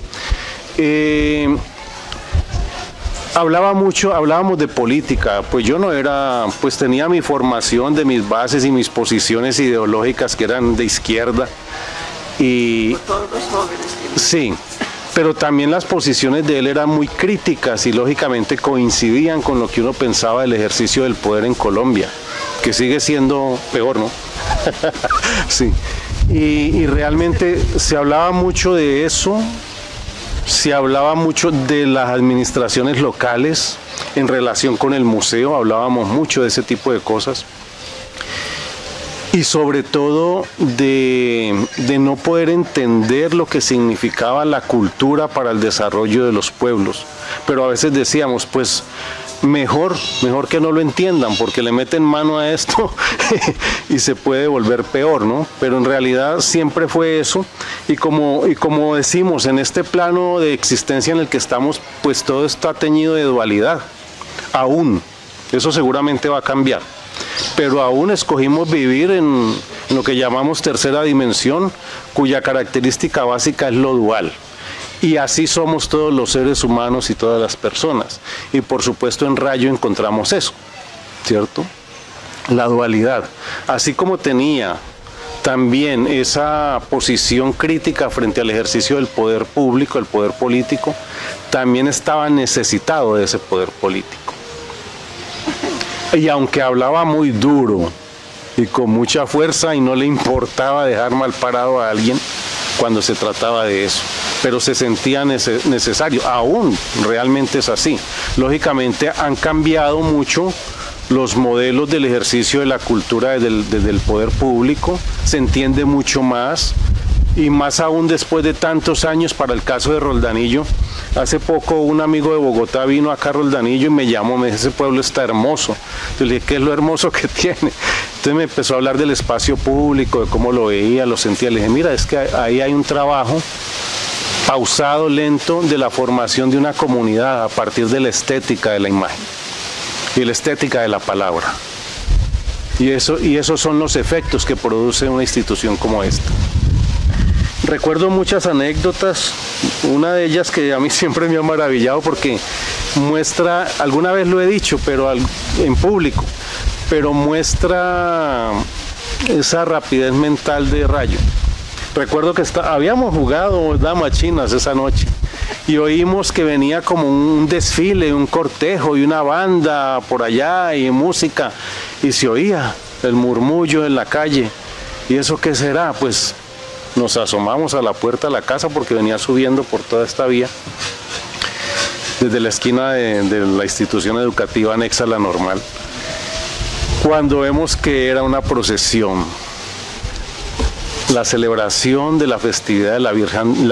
Hablábamos de política, pues yo no era, pues tenía mi formación de mis bases y mis posiciones ideológicas que eran de izquierda. Y
todos los jóvenes.
Sí, pero también las posiciones de él eran muy críticas y lógicamente coincidían con lo que uno pensaba del ejercicio del poder en Colombia, que sigue siendo peor, ¿no? Sí, y realmente se hablaba mucho de eso, se hablaba mucho de las administraciones locales en relación con el museo, hablábamos mucho de ese tipo de cosas. Y sobre todo de no poder entender lo que significaba la cultura para el desarrollo de los pueblos. Pero a veces decíamos, pues mejor que no lo entiendan, porque le meten mano a esto y se puede volver peor, ¿no? Pero en realidad siempre fue eso. Y como decimos, en este plano de existencia en el que estamos, pues todo está teñido de dualidad. Aún, eso seguramente va a cambiar. Pero aún escogimos vivir en lo que llamamos tercera dimensión, cuya característica básica es lo dual. Y así somos todos los seres humanos y todas las personas. Y por supuesto en Rayo encontramos eso, ¿cierto? La dualidad. Así como tenía también esa posición crítica frente al ejercicio del poder público, el poder político, también estaba necesitado de ese poder político. Y aunque hablaba muy duro y con mucha fuerza y no le importaba dejar mal parado a alguien cuando se trataba de eso, pero se sentía necesario, aún realmente es así. Lógicamente han cambiado mucho los modelos del ejercicio de la cultura desde el poder público, se entiende mucho más, y más aún después de tantos años. Para el caso de Roldanillo, hace poco un amigo de Bogotá vino acá a Roldanillo y me llamó, me dijo, ese pueblo está hermoso. Yo le dije, ¿qué es lo hermoso que tiene? Entonces entonces me empezó a hablar del espacio público, de cómo lo veía, lo sentía. Le dije, mira, es que ahí hay un trabajo pausado, lento, de la formación de una comunidad a partir de la estética de la imagen y la estética de la palabra. Y esos son los efectos que produce una institución como esta. Recuerdo muchas anécdotas, una de ellas que a mí siempre me ha maravillado porque muestra, alguna vez lo he dicho, pero en público, pero muestra esa rapidez mental de Rayo. Recuerdo que habíamos jugado damas chinas esa noche y oímos que venía como un desfile, un cortejo y una banda por allá y música, y se oía el murmullo en la calle. ¿Y eso qué será? Pues nos asomamos a la puerta de la casa porque venía subiendo por toda esta vía desde la esquina de la institución educativa anexa a la Normal, cuando vemos que era una procesión, la celebración de la festividad de la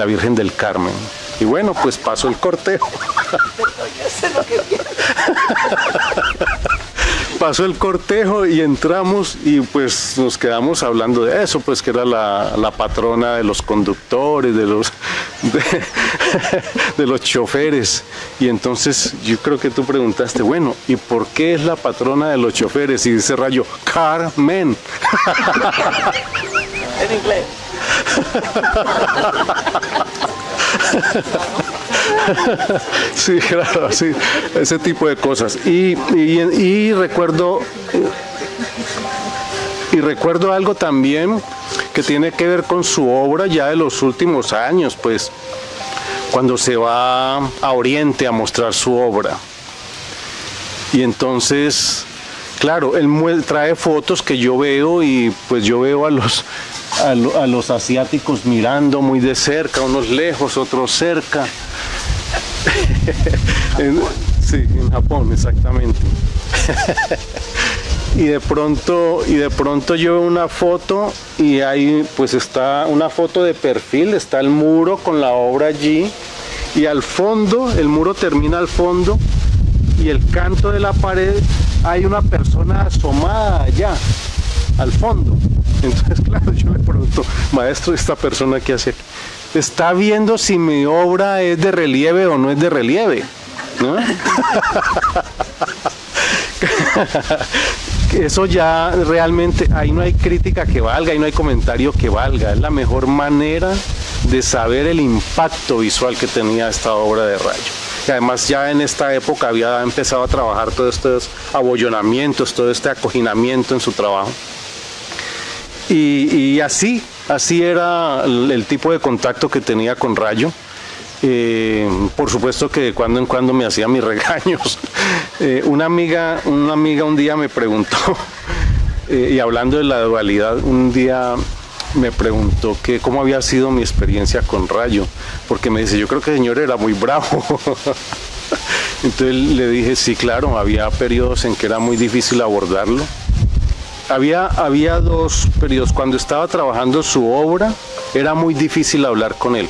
Virgen del Carmen. Y bueno, pues pasó el cortejo. Pasó el cortejo y entramos y pues nos quedamos hablando de eso, pues que era la patrona de los conductores, de los choferes. Y entonces yo creo que tú preguntaste, bueno, ¿y por qué es la patrona de los choferes? Y dice Rayo, Carmen.
En inglés.
Sí, claro, sí, ese tipo de cosas. Y recuerdo algo también que tiene que ver con su obra ya de los últimos años, pues cuando se va a Oriente a mostrar su obra. Y entonces, claro, él trae fotos que yo veo y pues yo veo a los asiáticos mirando muy de cerca, unos lejos, otros cerca. Sí, en Japón, exactamente. y de pronto yo veo una foto y ahí pues está una foto de perfil, está el muro con la obra allí y al fondo, el muro termina al fondo y el canto de la pared hay una persona asomada allá, al fondo. Entonces, claro, yo le pregunto, maestro, ¿esta persona qué hace aquí? Está viendo si mi obra es de relieve o no es de relieve, ¿no? Eso ya realmente, ahí no hay crítica que valga, ahí no hay comentario que valga. Es la mejor manera de saber el impacto visual que tenía esta obra de Rayo. Y además ya en esta época había empezado a trabajar todos estos abollonamientos, todo este acoginamiento en su trabajo. Y así era el tipo de contacto que tenía con Rayo. Por supuesto que de cuando en cuando me hacía mis regaños. Una amiga un día me preguntó, y hablando de la dualidad, un día me preguntó que cómo había sido mi experiencia con Rayo, porque me dice, yo creo que el señor era muy bravo. Entonces le dije, sí, claro, había periodos en que era muy difícil abordarlo. Había dos periodos. Cuando estaba trabajando su obra, era muy difícil hablar con él,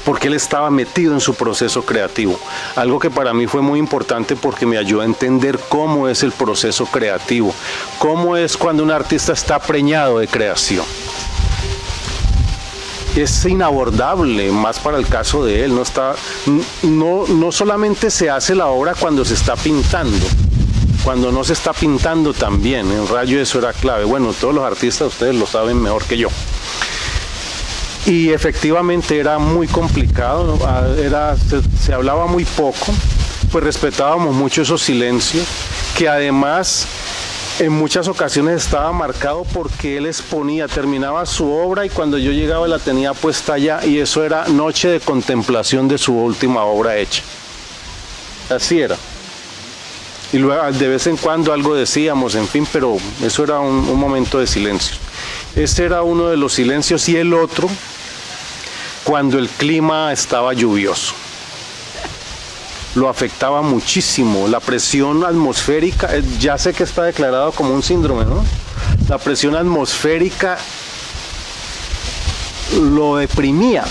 porque él estaba metido en su proceso creativo. Algo que para mí fue muy importante porque me ayudó a entender cómo es el proceso creativo, cómo es cuando un artista está preñado de creación. Es inabordable, más para el caso de él. No solamente se hace la obra cuando se está pintando, cuando no se está pintando también. En Rayo eso era clave. Bueno, todos los artistas ustedes lo saben mejor que yo. Y efectivamente era muy complicado, se hablaba muy poco, pues respetábamos mucho esos silencios, que además en muchas ocasiones estaba marcado porque él exponía, terminaba su obra y cuando yo llegaba la tenía puesta allá y eso era noche de contemplación de su última obra hecha. Así era. Y luego de vez en cuando algo decíamos, en fin, pero eso era un momento de silencio. Ese era uno de los silencios y el otro cuando el clima estaba lluvioso. Lo afectaba muchísimo, la presión atmosférica, ya sé que está declarado como un síndrome, ¿no? La presión atmosférica lo deprimía,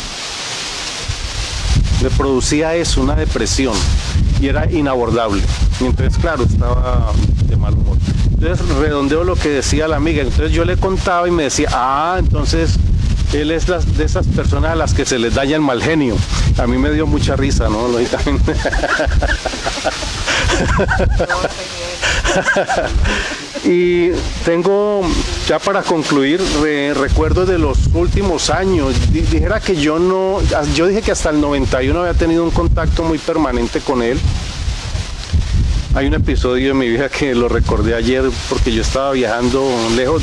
le producía eso, una depresión, y era inabordable. Y entonces, claro, estaba de mal humor. Entonces redondeo lo que decía la amiga. Entonces yo le contaba y me decía, entonces él es de esas personas a las que se les daña el mal genio. A mí me dio mucha risa, ¿no? Lógicamente. Y tengo, ya para concluir, recuerdos de los últimos años. Dijera que yo dije que hasta el 91 había tenido un contacto muy permanente con él. Hay un episodio de mi vida que lo recordé ayer porque yo estaba viajando lejos,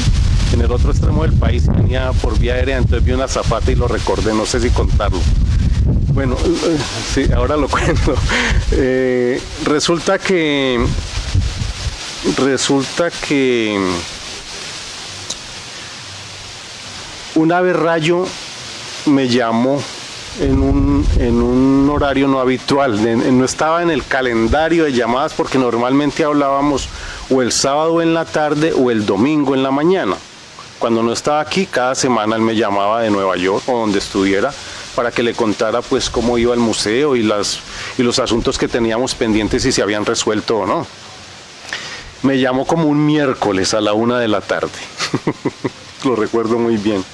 en el otro extremo del país, venía por vía aérea, entonces vi una azafata y lo recordé, no sé si contarlo. Bueno, sí, ahora lo cuento. Resulta que una vez Rayo me llamó en un horario no habitual, no estaba en el calendario de llamadas porque normalmente hablábamos o el sábado en la tarde o el domingo en la mañana. Cuando no estaba aquí, cada semana él me llamaba de Nueva York o donde estuviera para que le contara pues cómo iba el museo y los asuntos que teníamos pendientes y si habían resuelto o no. Me llamó como un miércoles a la 1 de la tarde. Lo recuerdo muy bien.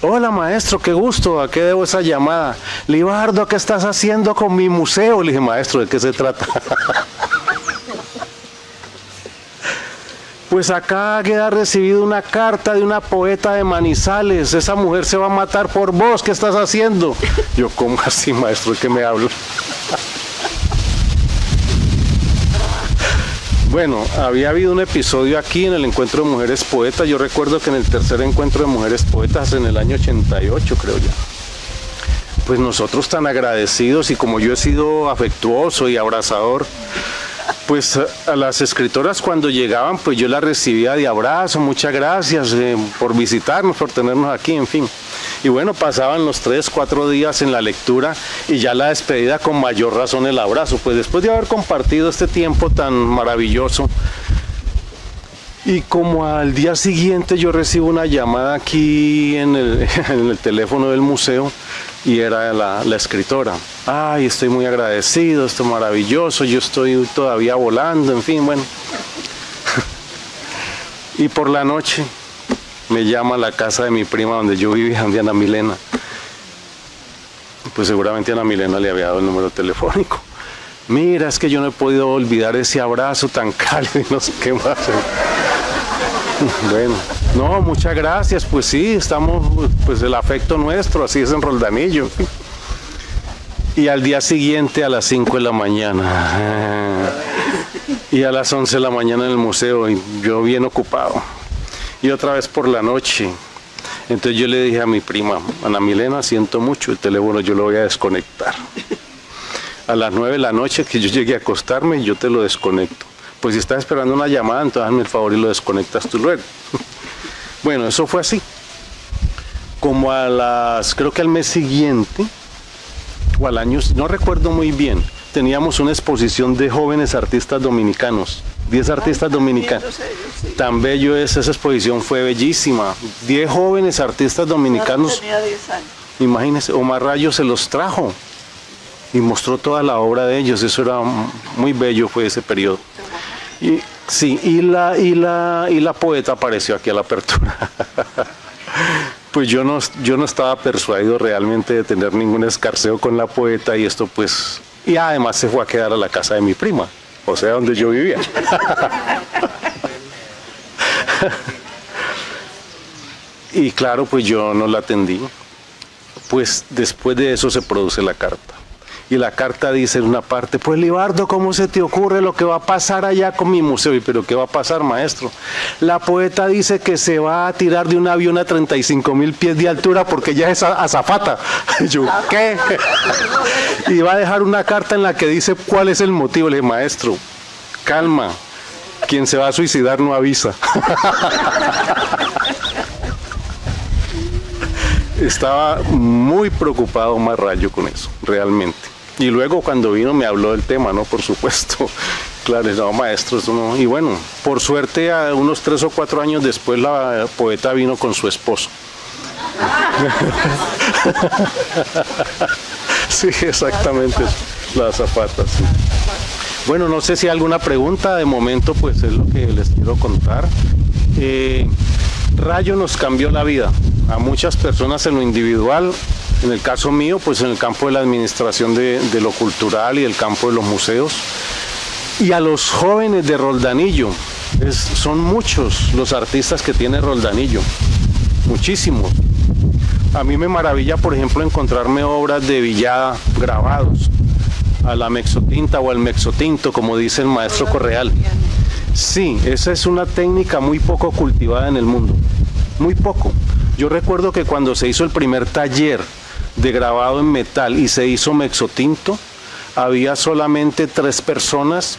Hola maestro, qué gusto, ¿a qué debo esa llamada? Libardo, ¿qué estás haciendo con mi museo? Le dije, maestro, ¿de qué se trata? Pues acá queda recibido una carta de una poeta de Manizales, esa mujer se va a matar por vos, ¿qué estás haciendo? Yo, ¿cómo así, maestro? ¿De qué me hablo? Bueno, había habido un episodio aquí en el encuentro de mujeres poetas. Yo recuerdo que en el tercer encuentro de mujeres poetas en el año 88, creo ya. Pues nosotros tan agradecidos y como yo he sido afectuoso y abrazador, pues a las escritoras cuando llegaban, pues yo las recibía de abrazo, muchas gracias por visitarnos, por tenernos aquí, en fin. Y bueno, pasaban los 3, 4 días en la lectura y ya la despedida con mayor razón el abrazo. Pues después de haber compartido este tiempo tan maravilloso, y como al día siguiente yo recibo una llamada aquí en el teléfono del museo y era la escritora. Ay, estoy muy agradecido, esto es maravilloso, yo estoy todavía volando, en fin, bueno. Y por la noche me llama a la casa de mi prima donde yo vivía, de Ana Milena. Pues seguramente Ana Milena le había dado el número telefónico. Mira, es que yo no he podido olvidar ese abrazo tan cálido y no sé qué más. Bueno, no, muchas gracias, pues sí, estamos, pues el afecto nuestro, así es en Roldanillo. Y al día siguiente a las 5 de la mañana, y a las 11 de la mañana en el museo, y yo bien ocupado. Y otra vez por la noche. Entonces yo le dije a mi prima, Ana Milena, siento mucho, el teléfono yo lo voy a desconectar. A las 9 de la noche que yo llegué a acostarme, yo te lo desconecto. Pues si estás esperando una llamada, entonces hazme el favor y lo desconectas tú luego. Bueno, eso fue así. Como creo que al mes siguiente, o al año, no recuerdo muy bien, teníamos una exposición de jóvenes artistas dominicanos. 10 artistas dominicanos. Tan bello es, esa exposición fue bellísima. 10 jóvenes artistas dominicanos.
Tenía 10 años.
Imagínense, Omar Rayo se los trajo y mostró toda la obra de ellos. Eso era muy bello, fue ese periodo. Y sí, y la poeta apareció aquí a la apertura. Pues yo no estaba persuadido realmente de tener ningún escarceo con la poeta y esto pues, y además se fue a quedar a la casa de mi prima, o sea, donde yo vivía. Y claro, pues yo no la atendí. Pues después de eso se produce la carta. Y la carta dice en una parte, pues Libardo, ¿cómo se te ocurre lo que va a pasar allá con mi museo? ¿Y pero qué va a pasar, maestro? La poeta dice que se va a tirar de un avión a 35.000 pies de altura porque ya es azafata. Y yo, ¿qué? Y va a dejar una carta en la que dice cuál es el motivo. Le dije, maestro, calma, quien se va a suicidar no avisa. Estaba muy preocupado Omar Rayo con eso, realmente. Y luego cuando vino me habló del tema, ¿no? Por supuesto. Claro, no, maestro, eso no. Y bueno, por suerte, a unos 3 o 4 años después, la poeta vino con su esposo. Sí, exactamente. La zapata, sí. Bueno, no sé si hay alguna pregunta, de momento pues es lo que les quiero contar. Rayo nos cambió la vida a muchas personas en lo individual, en el caso mío pues en el campo de la administración de lo cultural y el campo de los museos, y a los jóvenes de Roldanillo. Son muchos los artistas que tiene Roldanillo, muchísimos. A mí me maravilla, por ejemplo, encontrarme obras de Villada grabados a la mexotinta o al mexotinto, como dice el maestro Correal. Sí, esa es una técnica muy poco cultivada en el mundo, muy poco. Yo recuerdo que cuando se hizo el primer taller de grabado en metal y se hizo mexotinto, había solamente 3 personas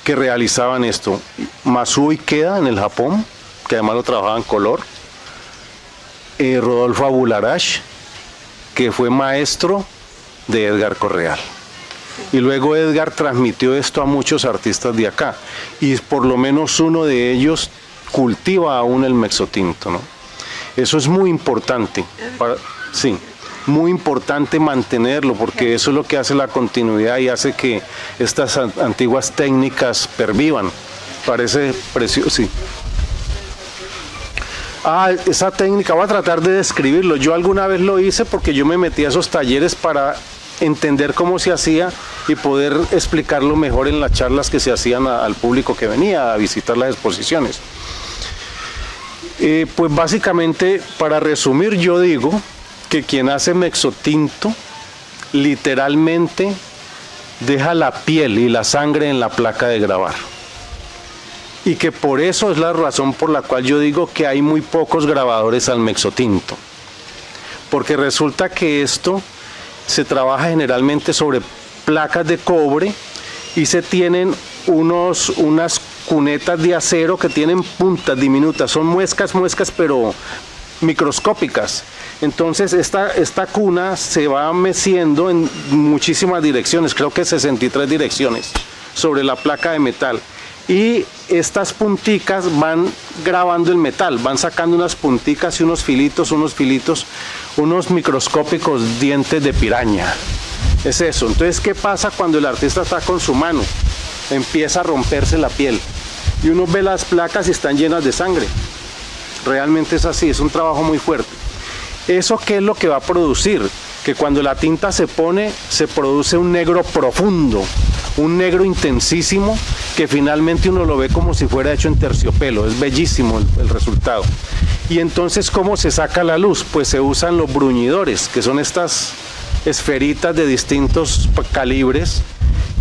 que realizaban esto. Masuo Ikeda en el Japón, que además lo trabajaba en color, Rodolfo Abularash, que fue maestro de Edgar Correal. Y luego Edgar transmitió esto a muchos artistas de acá, y por lo menos uno de ellos cultiva aún el mexotinto, ¿no? Eso es muy importante, sí, muy importante mantenerlo, porque eso es lo que hace la continuidad y hace que estas antiguas técnicas pervivan. Parece precioso, sí. Esa técnica, voy a tratar de describirlo. Yo alguna vez lo hice porque yo me metí a esos talleres para entender cómo se hacía y poder explicarlo mejor en las charlas que se hacían al público que venía a visitar las exposiciones. Pues básicamente, para resumir, yo digo que quien hace mexotinto literalmente deja la piel y la sangre en la placa de grabar. Y que por eso es la razón por la cual yo digo que hay muy pocos grabadores al mexotinto. Porque resulta que esto se trabaja generalmente sobre placas de cobre y se tienen unas cunetas de acero que tienen puntas diminutas. Son muescas pero microscópicas. Entonces esta cuna se va meciendo en muchísimas direcciones, creo que 63 direcciones sobre la placa de metal. Y estas punticas van grabando el metal, van sacando unas punticas y unos filitos, unos microscópicos dientes de piraña. Es eso. Entonces, ¿qué pasa cuando el artista está con su mano? Empieza a romperse la piel y uno ve las placas y están llenas de sangre. Realmente es así, es un trabajo muy fuerte. ¿Eso qué es lo que va a producir? Que cuando la tinta se pone, se produce un negro profundo, un negro intensísimo, que finalmente uno lo ve como si fuera hecho en terciopelo. Es bellísimo el resultado. Y entonces, ¿cómo se saca la luz? Pues se usan los bruñidores, que son estas esferitas de distintos calibres,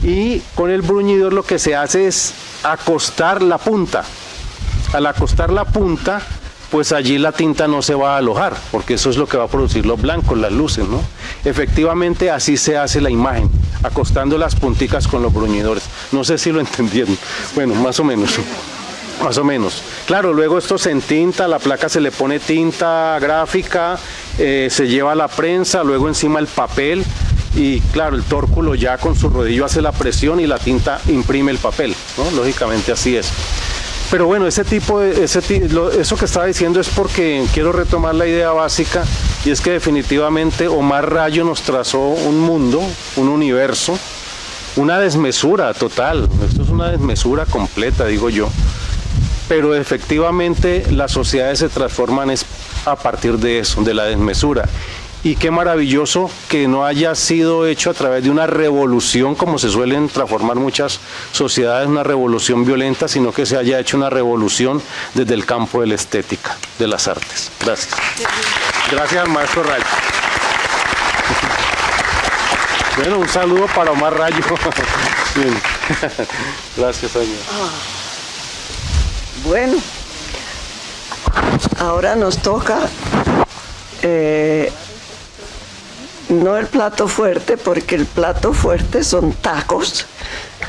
y con el bruñidor lo que se hace es acostar la punta. Al acostar la punta, pues allí la tinta no se va a alojar, porque eso es lo que va a producir los blancos, las luces, ¿no? Efectivamente así se hace la imagen, acostando las punticas con los bruñidores. No sé si lo entendieron. Bueno, más o menos. Más o menos. Claro, luego esto se entinta, la placa se le pone tinta gráfica, se lleva a la prensa, luego encima el papel, y claro, el tórculo ya con su rodillo hace la presión y la tinta imprime el papel, ¿no? Lógicamente así es. Pero bueno, eso que estaba diciendo es porque quiero retomar la idea básica, y es que definitivamente Omar Rayo nos trazó un mundo, un universo, una desmesura total. Esto es una desmesura completa, digo yo. Pero efectivamente las sociedades se transforman a partir de eso, de la desmesura. Y qué maravilloso que no haya sido hecho a través de una revolución, como se suelen transformar muchas sociedades, una revolución violenta, sino que se haya hecho una revolución desde el campo de la estética, de las artes. Gracias. Gracias al maestro Rayo. Bueno, un saludo para Omar Rayo. Bien. Gracias, señor.
Bueno, ahora nos toca no el plato fuerte, porque el plato fuerte son tacos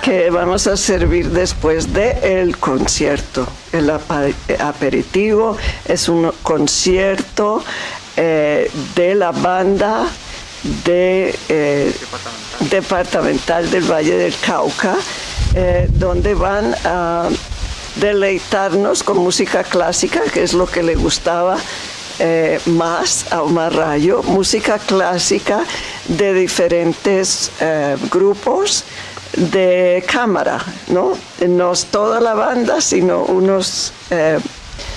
que vamos a servir después del concierto. El aperitivo es un concierto de la banda departamental del Valle del Cauca, donde van a deleitarnos con música clásica, que es lo que le gustaba más a Omar Rayo, música clásica de diferentes grupos de cámara, ¿no? No es toda la banda, sino unos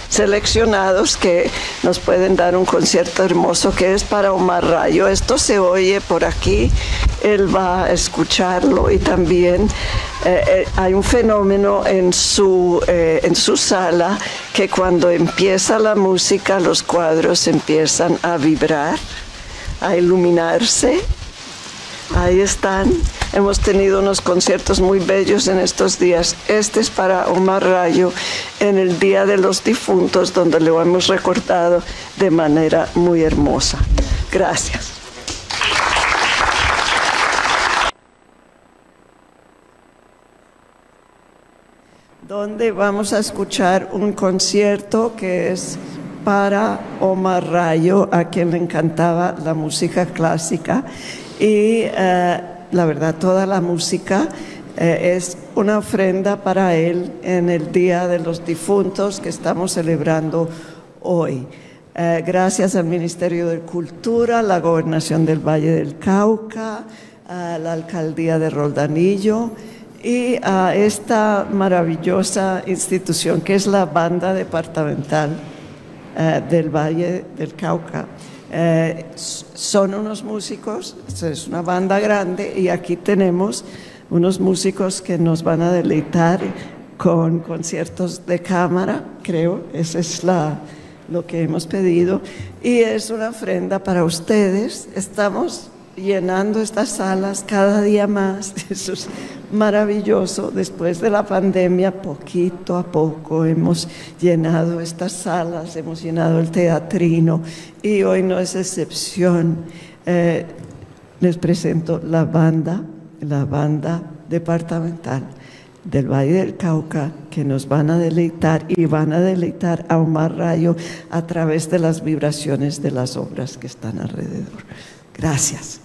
seleccionados que nos pueden dar un concierto hermoso que es para Omar Rayo. Esto se oye por aquí, él va a escucharlo y también hay un fenómeno en su sala que cuando empieza la música los cuadros empiezan a vibrar, a iluminarse. Ahí están. Hemos tenido unos conciertos muy bellos en estos días. Este es para Omar Rayo en el Día de los Difuntos, donde lo hemos recordado de manera muy hermosa. Gracias. Donde vamos a escuchar un concierto que es para Omar Rayo, a quien le encantaba la música clásica. Y la verdad, toda la música es una ofrenda para él en el Día de los Difuntos que estamos celebrando hoy. Gracias al Ministerio de Cultura, la Gobernación del Valle del Cauca, a la Alcaldía de Roldanillo y a esta maravillosa institución que es la Banda Departamental del Valle del Cauca. Son unos músicos, es una banda grande y aquí tenemos unos músicos que nos van a deleitar con conciertos de cámara, creo, eso es lo que hemos pedido y es una ofrenda para ustedes. Estamos llenando estas salas cada día más, eso es maravilloso. Después de la pandemia, poquito a poco hemos llenado estas salas, hemos llenado el teatrino y hoy no es excepción. Les presento la banda departamental del Valle del Cauca, que nos van a deleitar y van a deleitar a Omar Rayo a través de las vibraciones de las obras que están alrededor. Gracias.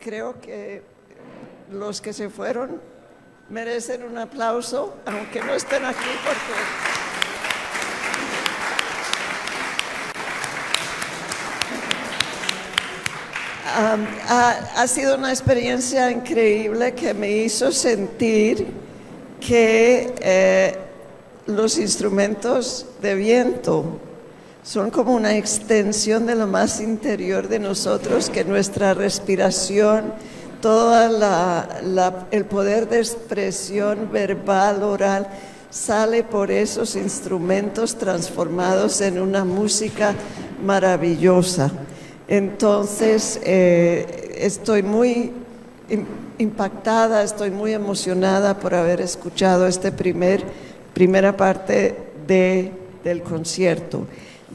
Creo que los que se fueron merecen un aplauso, aunque no estén aquí, porque ha sido una experiencia increíble que me hizo sentir que los instrumentos de viento son como una extensión de lo más interior de nosotros, que nuestra respiración, todo el poder de expresión verbal, oral, sale por esos instrumentos transformados en una música maravillosa. Entonces, estoy muy impactada, estoy muy emocionada por haber escuchado esta primera parte del concierto.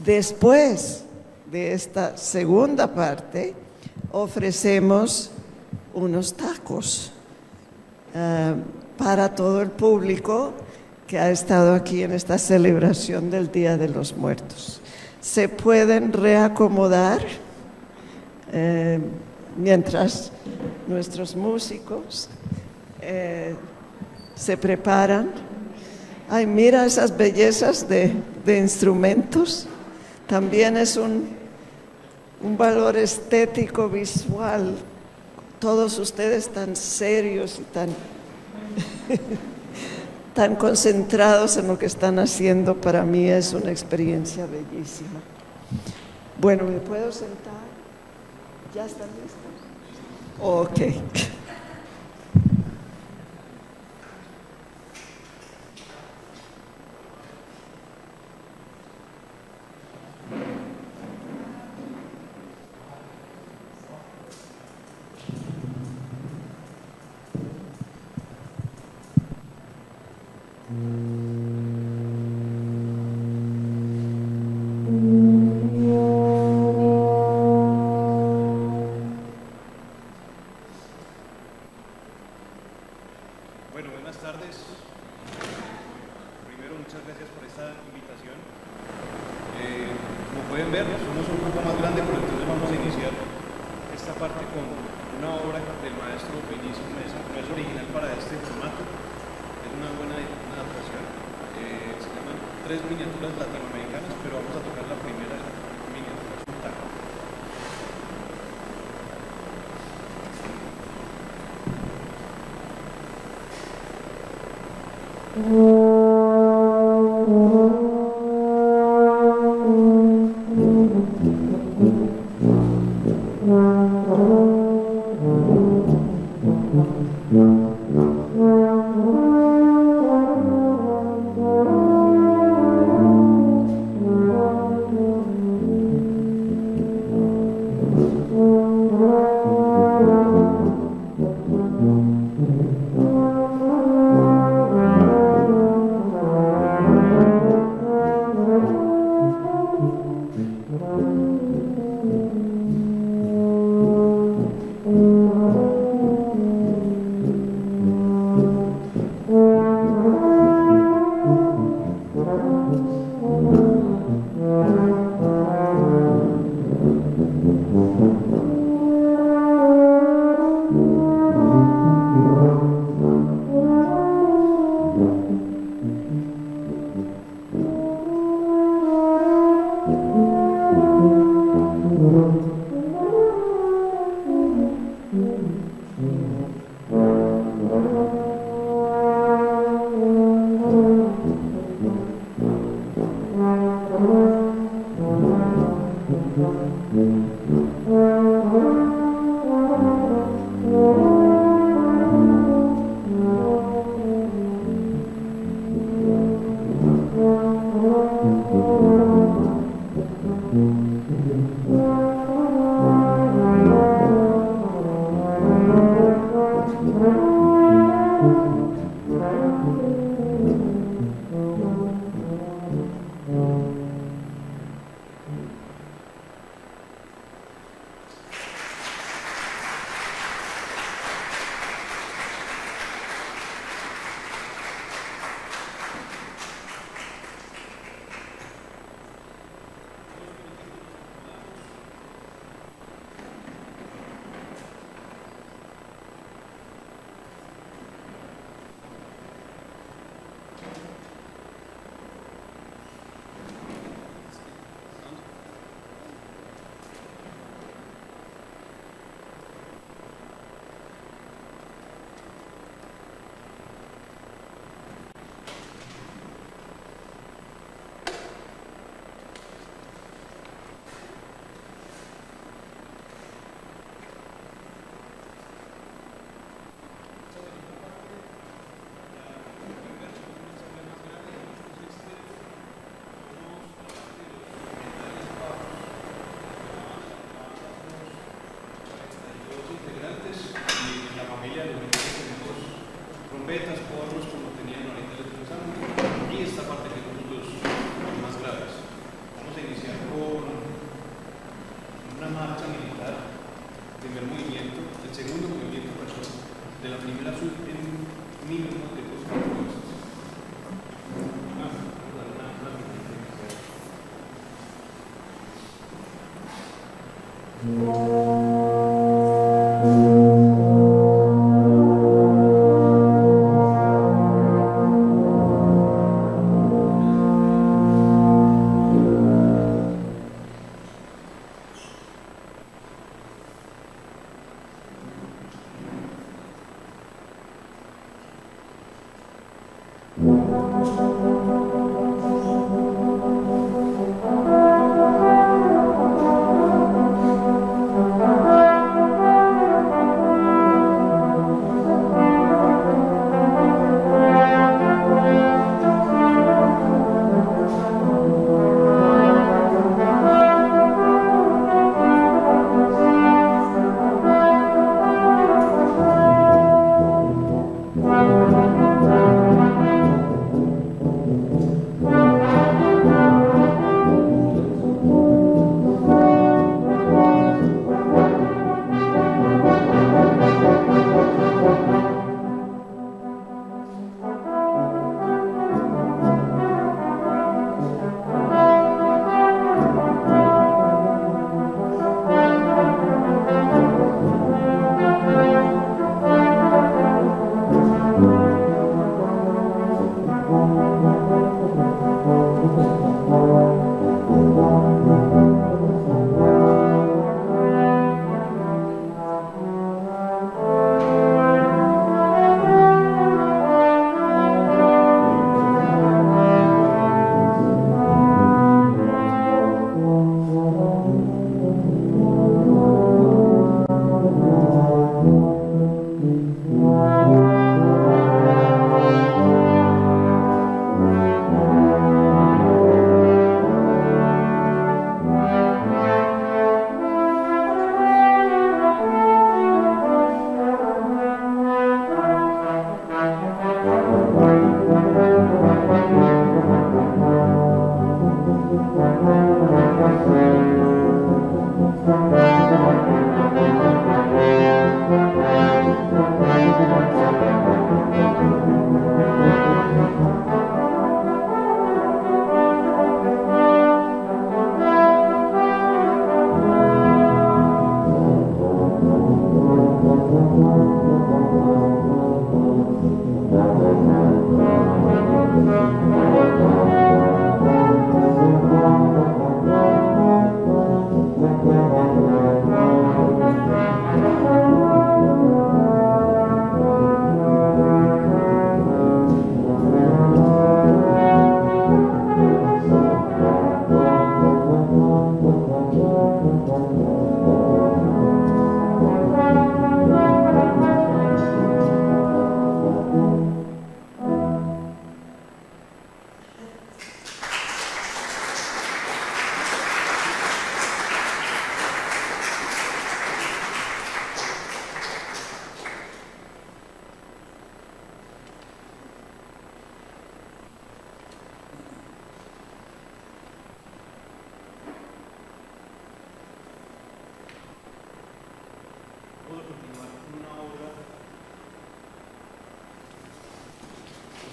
Después de esta segunda parte, ofrecemos unos tacos para todo el público que ha estado aquí en esta celebración del Día de los Muertos. Se pueden reacomodar mientras nuestros músicos se preparan. Ay, mira esas bellezas de instrumentos. También es un valor estético, visual. Todos ustedes tan serios y tan concentrados en lo que están haciendo. Para mí es una experiencia bellísima. Bueno, ¿me puedo sentar? ¿Ya están listos? Ok.
Bueno, buenas tardes. Primero, muchas gracias por esta invitación. Como pueden ver, somos un grupo más grande, pero entonces vamos a iniciar esta parte con una obra del maestro Vinicio Mesa. No es original para este formato, es una buena adaptación. Se llaman Tres miniaturas latinoamericanas, pero vamos a tocar la primera miniatura, es un tango. Trompetas, porros, como tenían ahorita el expresamos, y esta parte que son los más graves. Vamos a iniciar con una marcha militar, primer movimiento, el segundo movimiento, perdón, de la primera suite en mi mismo de los compuestos.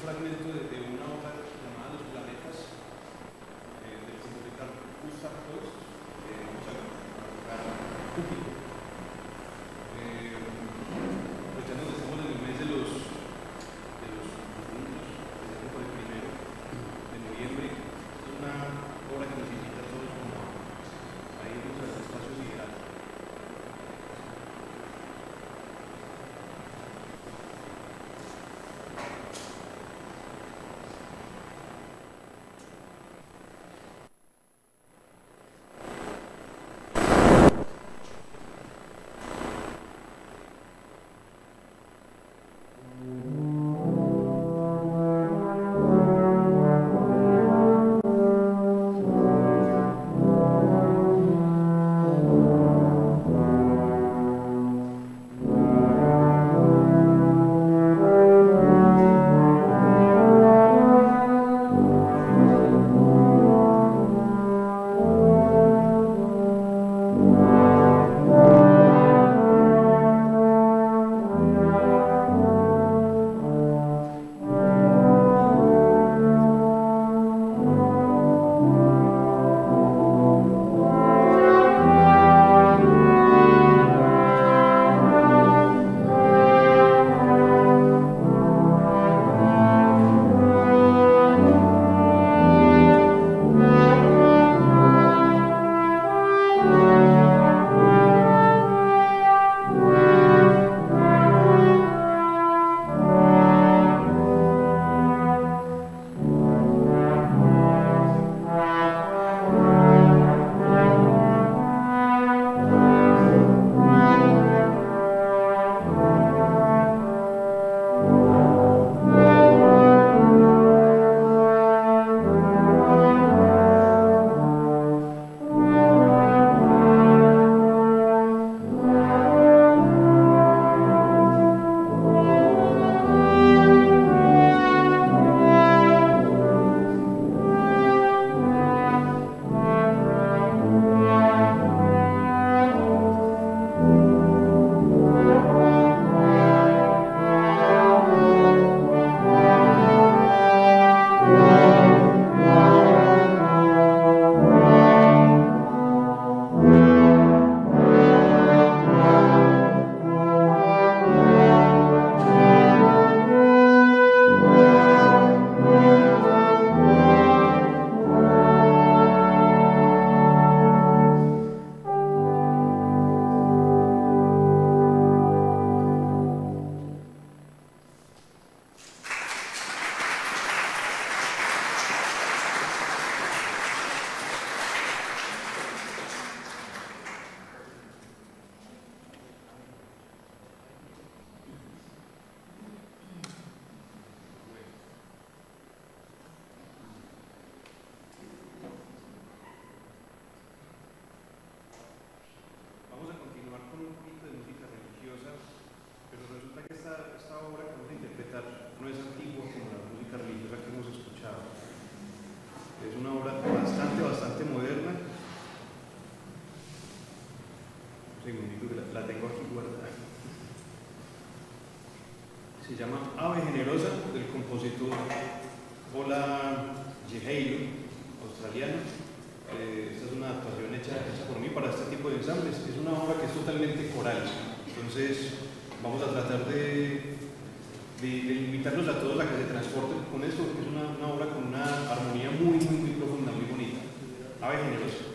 fragmento de una obra llamada Los Planetas, del compositor Gustav Holst, vamos a tocar Júpiter. Aprovechando que estamos en el mes de los difuntos, empezando por el 1 de noviembre, es una obra que nos invita a todos como a irnos a los espacios ideales. La tengo aquí guardada. Se llama Ave Generosa, del compositor Ola Jeheiro, australiano. Esta es una adaptación hecha por mí para este tipo de ensambles. Es una obra que es totalmente coral. Entonces vamos a tratar de invitarlos a todos a que se transporten con esto, porque es una obra con una armonía muy profunda, muy bonita. Ave Generosa.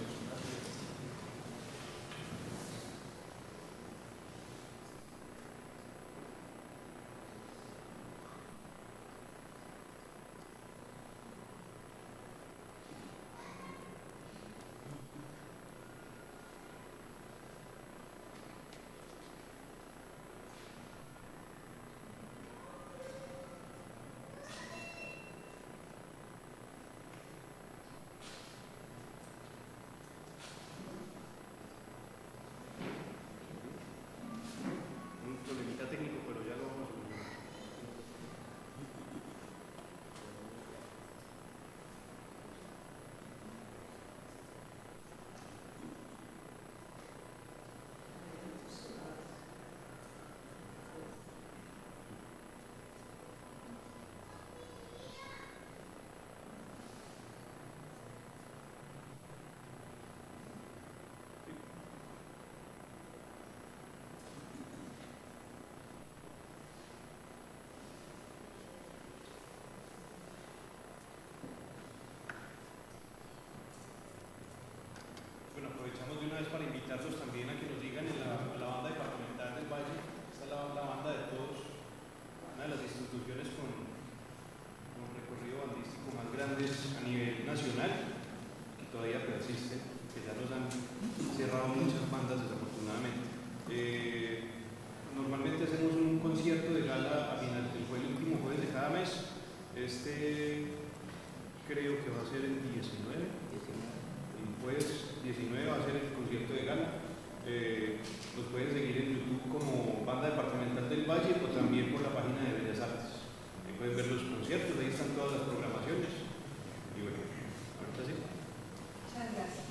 creo que va a ser el 19. El jueves 19 va a ser el concierto de gala. Nos pueden seguir en YouTube como Banda Departamental del Valle o también por la página de Bellas Artes. Ahí pueden ver los conciertos, ahí están todas las programaciones. Y bueno, ahorita sí.
Muchas gracias.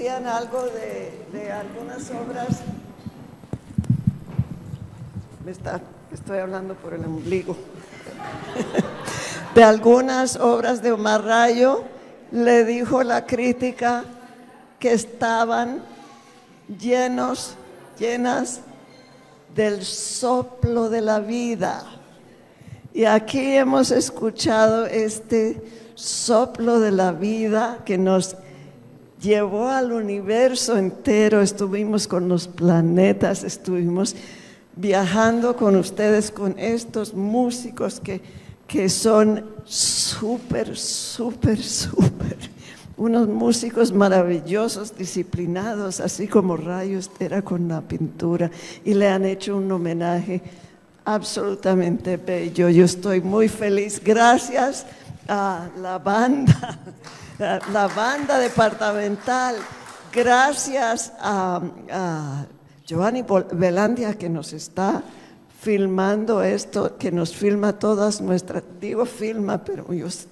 decían algo de algunas obras. Estoy hablando por el ombligo. De algunas obras de Omar Rayo, le dijo la crítica que estaban llenas del soplo de la vida. Y aquí hemos escuchado este soplo de la vida que nos llevó al universo entero. Estuvimos con los planetas, estuvimos viajando con ustedes, con estos músicos que son súper, unos músicos maravillosos, disciplinados, así como Rayo era con la pintura, y le han hecho un homenaje absolutamente bello. Yo estoy muy feliz, gracias a la banda departamental, gracias a Giovanni Velandia, que nos está filmando esto, que nos filma todas nuestras, digo filma, pero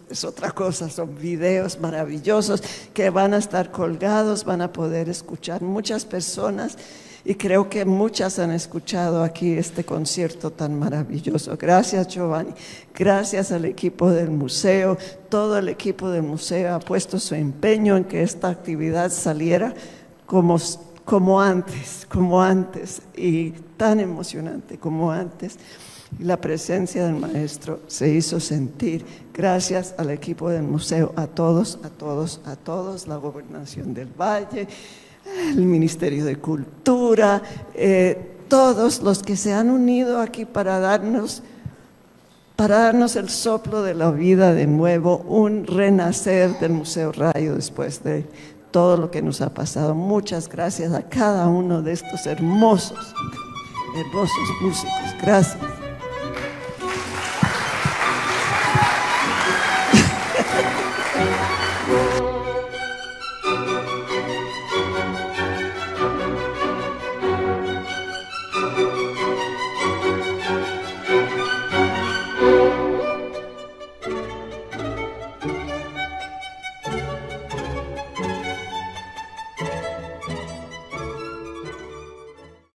es otra cosa, son videos maravillosos que van a estar colgados, van a poder escuchar muchas personas, y creo que muchas han escuchado aquí este concierto tan maravilloso. Gracias, Giovanni, gracias al equipo del museo. Todo el equipo del museo ha puesto su empeño en que esta actividad saliera como antes, y tan emocionante como antes. La presencia del maestro se hizo sentir. Gracias al equipo del museo, a todos, la Gobernación del Valle, el Ministerio de Cultura, todos los que se han unido aquí para darnos el soplo de la vida de nuevo, un renacer del Museo Rayo después de todo lo que nos ha pasado. Muchas gracias a cada uno de estos hermosos músicos. Gracias.